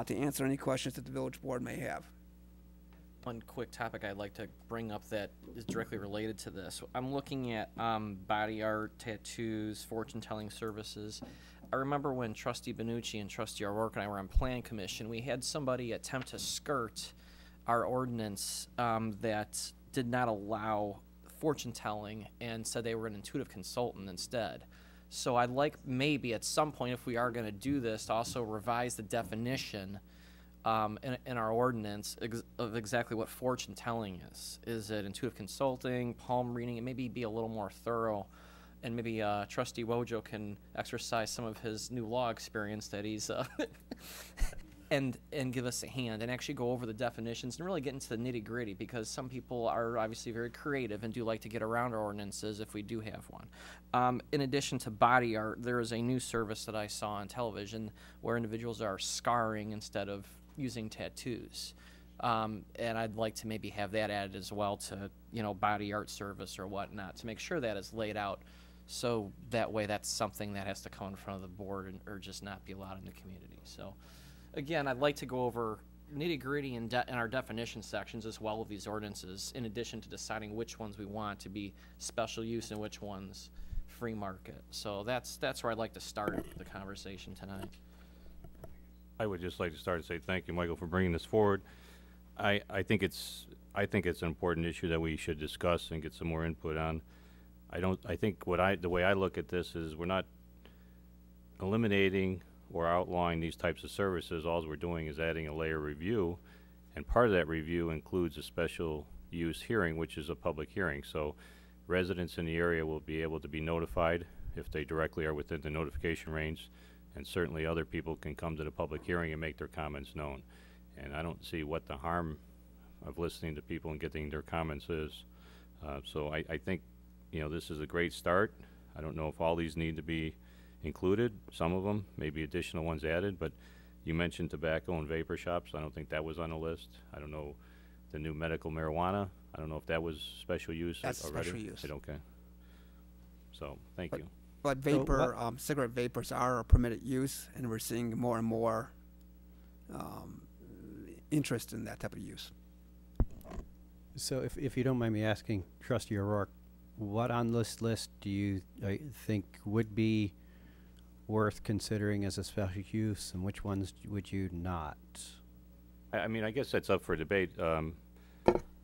to answer any questions that the village board may have. One quick topic I'd like to bring up that is directly related to this. I'm looking at body art, tattoos, fortune-telling services. I remember when Trustee Benucci and Trustee O'Rourke and I were on Plan Commission, we had somebody attempt to skirt our ordinance that did not allow fortune-telling and said they were an intuitive consultant instead. So I'd like maybe at some point, if we are going to do this, to also revise the definition in our ordinance of exactly what fortune telling is. Is it intuitive consulting, palm reading? And maybe be a little more thorough, and maybe Trustee Wojo can exercise some of his new law experience that he's and give us a hand and actually go over the definitions and really get into the nitty gritty, because some people are obviously very creative and do like to get around our ordinances if we do have one. In addition to body art, there is a new service that I saw on television where individuals are scarring instead of using tattoos. And I'd like to maybe have that added as well to, body art service or whatnot, to make sure that is laid out, so that way that's something that has to come in front of the board or just not be allowed in the community. So again, I'd like to go over nitty-gritty in our definition sections as well of these ordinances, in addition to deciding which ones we want to be special use and which ones free market. So that's where I'd like to start the conversation tonight. I would just like to start and say thank you, Michael, for bringing this forward. I think it's an important issue that we should discuss and get some more input on. I think the way I look at this is we're not eliminating or outlawing these types of services. All we're doing is adding a layer review, and part of that review includes a special use hearing, which is a public hearing. So residents in the area will be able to be notified if they directly are within the notification range, and certainly other people can come to the public hearing and make their comments known. And I don't see what the harm of listening to people and getting their comments is. So I think, this is a great start. I don't know if all these need to be included. Some of them, maybe additional ones added, but you mentioned tobacco and vapor shops. I don't think that was on the list. I don't know the new medical marijuana. I don't know if that was special use That's already. special use. Okay. So, thank you. But vapor, cigarette vapors are a permitted use, and we're seeing more and more interest in that type of use. So if you don't mind me asking, Trustee O'Rourke, what on this list do you think would be worth considering as a special use, and which ones would you not? I mean, I guess that's up for debate. The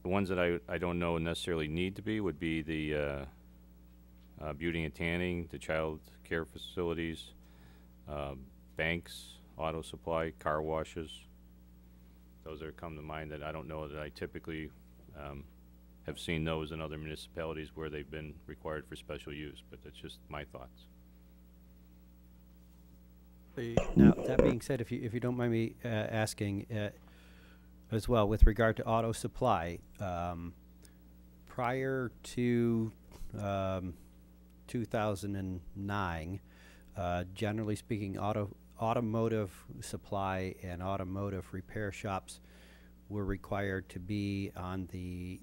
ones that I don't know necessarily need to be would be the beauty and tanning, the child care facilities, banks, auto supply, car washes. Those are come to mind that I don't know that I typically have seen those in other municipalities where they've been required for special use, but that's just my thoughts. Now, that being said, if you don't mind me asking as well, with regard to auto supply, prior to 2009, generally speaking, automotive supply and automotive repair shops were required to be on the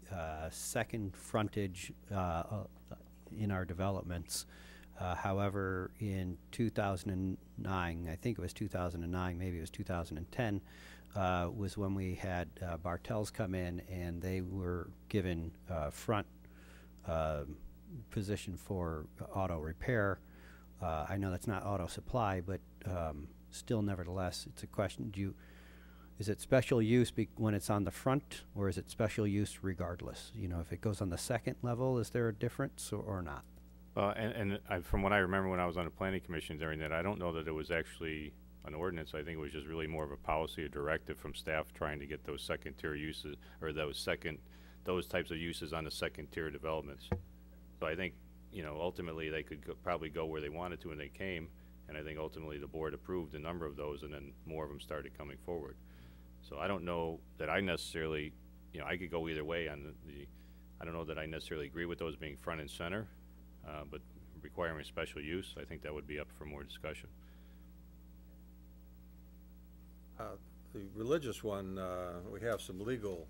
second frontage in our developments. However, in 2009, I think it was 2009, maybe it was 2010, was when we had Bartels come in, and they were given front position for auto repair. I know that's not auto supply, but still, nevertheless, it's a question. Is it special use when it's on the front, or is it special use regardless? You know, if it goes on the second level, is there a difference or not? From what I remember when I was on the planning commission during that, I don't know that it was actually an ordinance. I think it was just really more of a policy or directive from staff trying to get those second tier uses, or those types of uses on the second tier developments. So I think, you know, ultimately they could probably go where they wanted to when they came, and I think ultimately the board approved a number of those, and then more of them started coming forward. So I don't know that I necessarily, you know, I could go either way on I don't know that I necessarily agree with those being front and center, but requiring special use, I think that would be up for more discussion. The religious one, we have some legal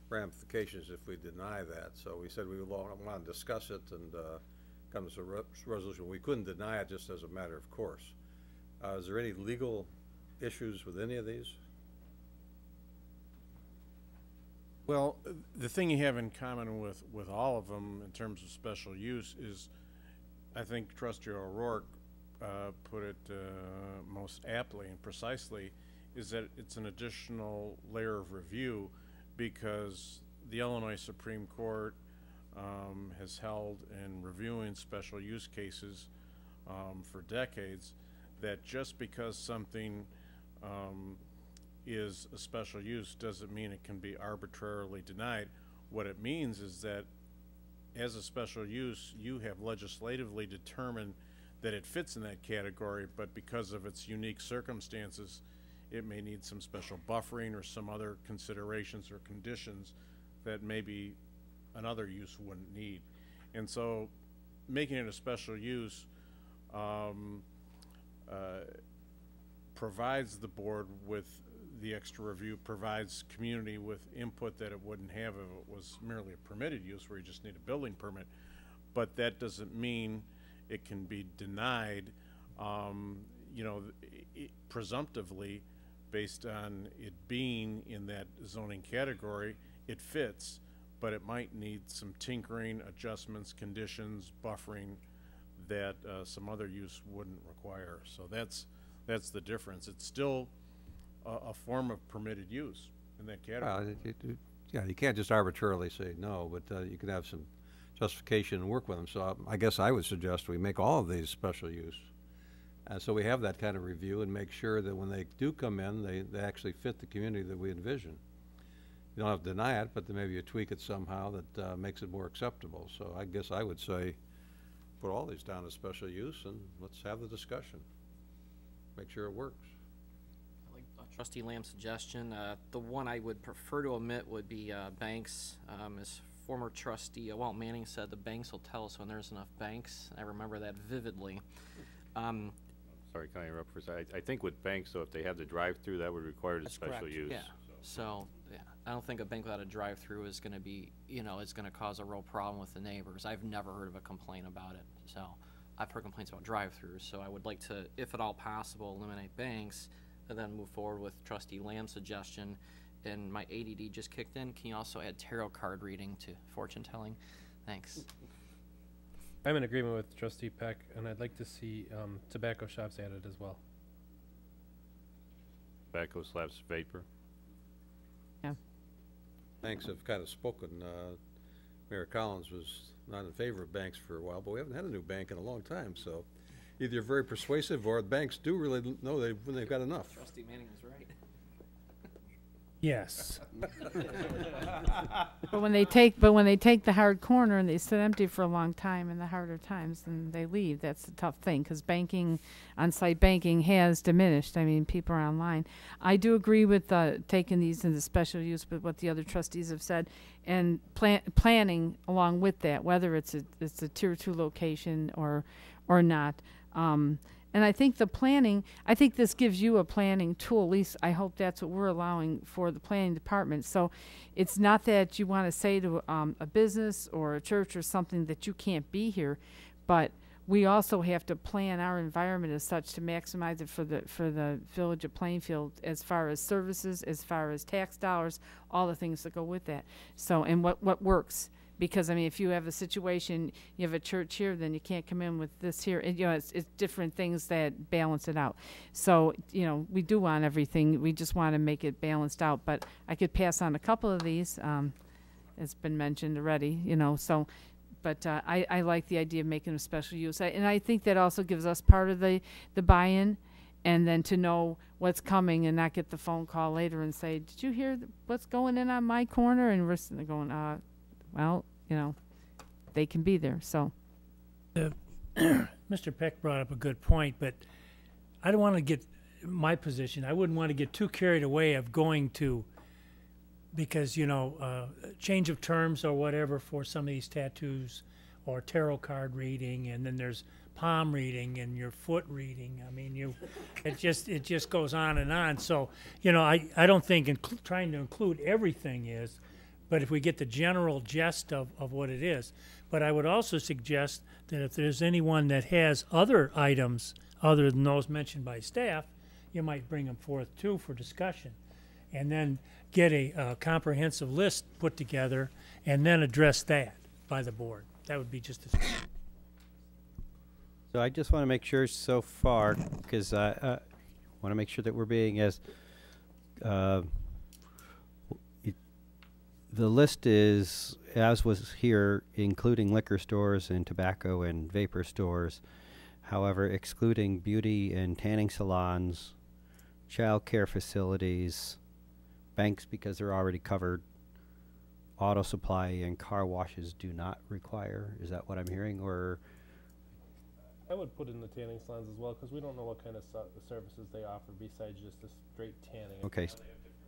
ramifications if we deny that. So we said we want to discuss it and come to a resolution. We couldn't deny it just as a matter of course. Is there any legal issues with any of these? Well, the thing you have in common with all of them in terms of special use is, I think Trustee O'Rourke put it most aptly and precisely, is that it's an additional layer of review because the Illinois Supreme Court has held in reviewing special use cases for decades that just because something is a special use doesn't mean it can be arbitrarily denied. What it means is that as a special use, you have legislatively determined that it fits in that category, but because of its unique circumstances, it may need some special buffering or some other considerations or conditions that maybe another use wouldn't need. And so making it a special use provides the board with the extra review, provides community with input that it wouldn't have if it was merely a permitted use where you just need a building permit. But that doesn't mean it can be denied, you know, presumptively based on it being in that zoning category. It fits, but it might need some tinkering, adjustments, conditions, buffering that some other use wouldn't require. So that's the difference. It's still a form of permitted use in that category. Yeah, you can't just arbitrarily say no, but you can have some justification and work with them. So I guess I would suggest we make all of these special use. So we have that kind of review and make sure that when they do come in, they actually fit the community that we envision. You don't have to deny it, but then maybe you tweak it somehow that makes it more acceptable. So I guess I would say put all these down as special use and let's have the discussion. Make sure it works. Trustee Lamb's suggestion. The one I would prefer to omit would be banks. As former trustee Walt Manning said, the banks will tell us when there's enough banks. I remember that vividly. Sorry, can I interrupt for a second? I think with banks, though, if they have the drive-through, that would require the special correct. use. Yeah. So, yeah, I don't think a bank without a drive-through is going to be, you know, is going to cause a real problem with the neighbors. I've never heard of a complaint about it. So, I've heard complaints about drive-throughs. So, I would like to, if at all possible, eliminate banks and then move forward with Trustee Lamb's suggestion. And my ADD just kicked in. Can you also add tarot card reading to fortune telling? Thanks. I'm in agreement with Trustee Peck, and I'd like to see tobacco shops added as well. Tobacco slaps vapor. Yeah. Banks have kind of spoken. Mayor Collins was not in favor of banks for a while, but we haven't had a new bank in a long time, so either you're very persuasive or the banks do really know when they've got enough. Trustee Manning was right. Yes. But when they take the hard corner and they sit empty for a long time in the harder times, then they leave. That's the tough thing, because banking, on-site banking, has diminished. I mean, people are online. I do agree with taking these into special use, but what the other trustees have said, and planning along with that, whether it's a tier 2 location or not. And I think the planning, I think this gives you a planning tool. At least I hope that's what we're allowing for the planning department. So it's not that you want to say to a business or a church or something that you can't be here, but we also have to plan our environment as such to maximize it for the village of Plainfield, as far as services, as far as tax dollars, all the things that go with that. So, and what works. Because, I mean, if you have a situation, you have a church here, then you can't come in with this here. And, you know, it's different things that balance it out. So, you know, we do want everything. We just want to make it balanced out. But I could pass on a couple of these. It's been mentioned already, you know. So, but I like the idea of making a special use. And I think that also gives us part of the buy-in, and then to know what's coming and not get the phone call later and say, did you hear what's going in on my corner? And we're sitting there going, well, you know, they can be there, so. Mr. Peck brought up a good point, but I don't want to get my position. I wouldn't want to get too carried away of going to, because, you know, change of terms or whatever for some of these tattoos or tarot card reading, and then there's palm reading and your foot reading. I mean, it just goes on and on. So, you know, I don't think trying to include everything is, but if we get the general gist of what it is. But I would also suggest that if there's anyone that has other items other than those mentioned by staff, you might bring them forth too for discussion, and then get a comprehensive list put together and then address that by the board. That would be just as good. So I just want to make sure so far, because I want to make sure that we're being as the list is, as was here, including liquor stores and tobacco and vapor stores. However, excluding beauty and tanning salons, child care facilities, banks because they're already covered, auto supply and car washes do not require. Is that what I'm hearing? Or I would put in the tanning salons as well, because we don't know what kind of services they offer besides just the straight tanning. Okay.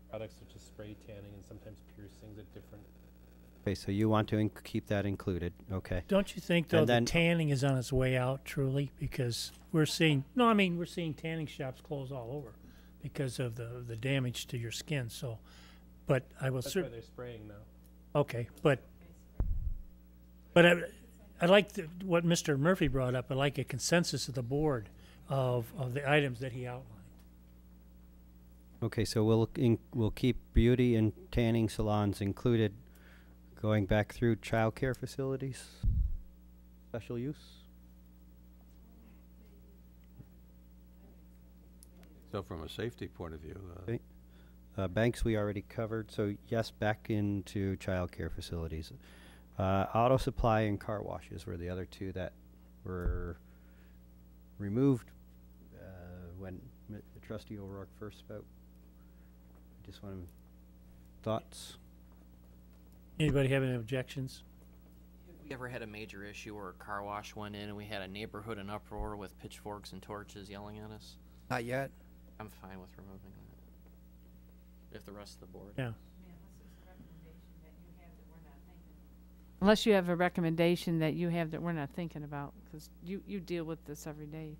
Products such as spray tanning and sometimes piercings at different. Okay, so you want to keep that included. Okay. Don't you think, though, that tanning is on its way out, truly? Because we're seeing tanning shops close all over because of the damage to your skin. So, but I will. That's why they're spraying now. Okay, but I like what Mr. Murphy brought up. I like a consensus of the board of the items that he outlined. Okay, so we'll keep beauty and tanning salons included, going back through child care facilities, special use. So from a safety point of view, Okay. Banks we already covered, so yes, back into child care facilities. Auto supply and car washes were the other two that were removed when Trustee O'Rourke first spoke. Just want to, thoughts? Anybody have any objections? Have we ever had a major issue where a car wash went in and we had a neighborhood in uproar with pitchforks and torches yelling at us? Not yet. I'm fine with removing that. If the rest of the board. Yeah. Unless you have a recommendation that you have that we're not thinking about, because you deal with this every day.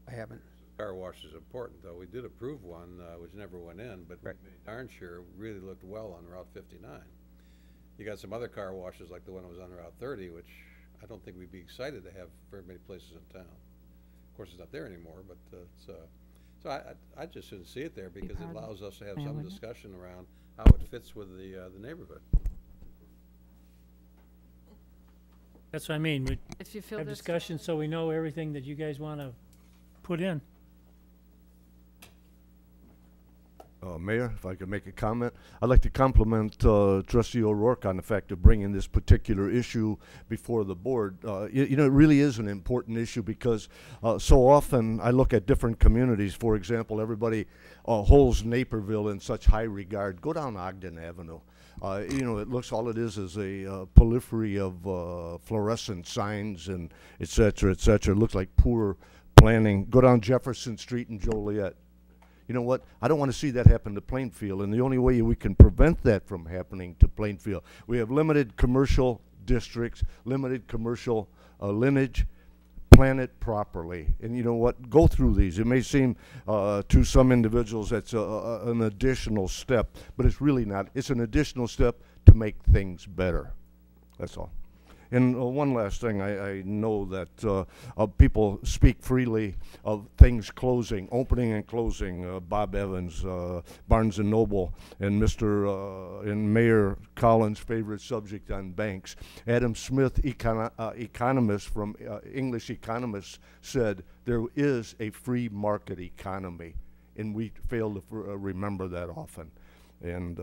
I haven't. car wash is important, though. We did approve one, which never went in, but we made darn sure really looked well on Route 59. You got some other car washes like the one that was on Route 30, which I don't think we'd be excited to have very many places in town. Of course, it's not there anymore, but so I just shouldn't see it there because it allows us to have some discussion around how it fits with the neighborhood. That's what I mean. We If you feel have this- discussion so we know everything that you guys want to put in. Mayor, if I could make a comment, I'd like to compliment Trustee O'Rourke on the fact of bringing this particular issue before the board. You know, it really is an important issue because so often I look at different communities. For example, everybody holds Naperville in such high regard. Go down Ogden Avenue. You know, it looks, all it is a polyphony of fluorescent signs and et cetera, et cetera. It looks like poor planning. Go down Jefferson Street in Joliet. You know what? I don't want to see that happen to Plainfield, and the only way we can prevent that from happening to Plainfield, we have limited commercial districts, limited commercial lineage. Plan it properly, and you know what? Go through these. It may seem to some individuals that's an additional step, but it's really not. It's an additional step to make things better. That's all. And one last thing, I know that people speak freely of things closing, opening and closing. Bob Evans, Barnes & Noble, and and Mayor Collins' favorite subject on banks. Adam Smith, economist from English Economist, said there is a free market economy, and we fail to remember that often. And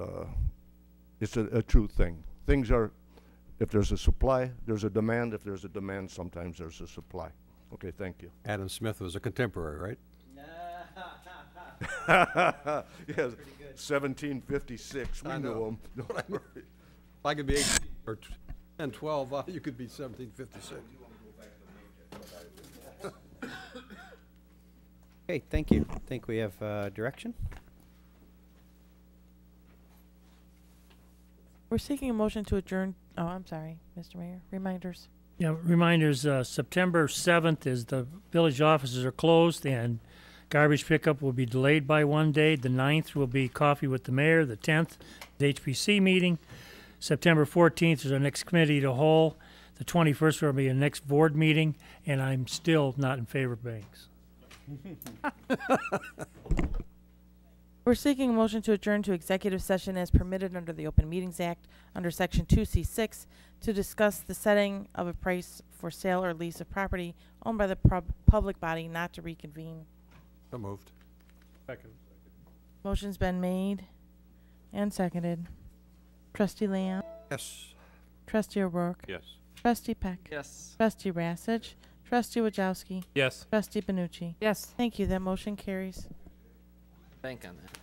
it's a true thing. Things are, if there's a supply, there's a demand. If there's a demand, sometimes there's a supply. Okay, thank you. Adam Smith was a contemporary, right? Yes, 1756. We knew him. If I could be 18 or 10, 12, you could be 1756. Okay, thank you. I think we have direction. We're seeking a motion to adjourn. Oh, I'm sorry, Mr. Mayor. Reminders. Yeah, reminders, September 7th is the village offices are closed and garbage pickup will be delayed by one day. The 9th will be coffee with the mayor. The 10th, the HPC meeting. September 14th is our next committee to whole. The 21st will be our next board meeting, and I'm still not in favor of banks. We're seeking a motion to adjourn to executive session as permitted under the Open Meetings Act under Section 2C6 to discuss the setting of a price for sale or lease of property owned by the public body, not to reconvene. So moved. Second. Motion's been made and seconded. Trustee Lamb? Yes. Trustee O'Rourke? Yes. Trustee Peck? Yes. Trustee Rassage? Trustee Wajowski? Yes. Trustee Benucci? Yes. Thank you. That motion carries. Bank on that.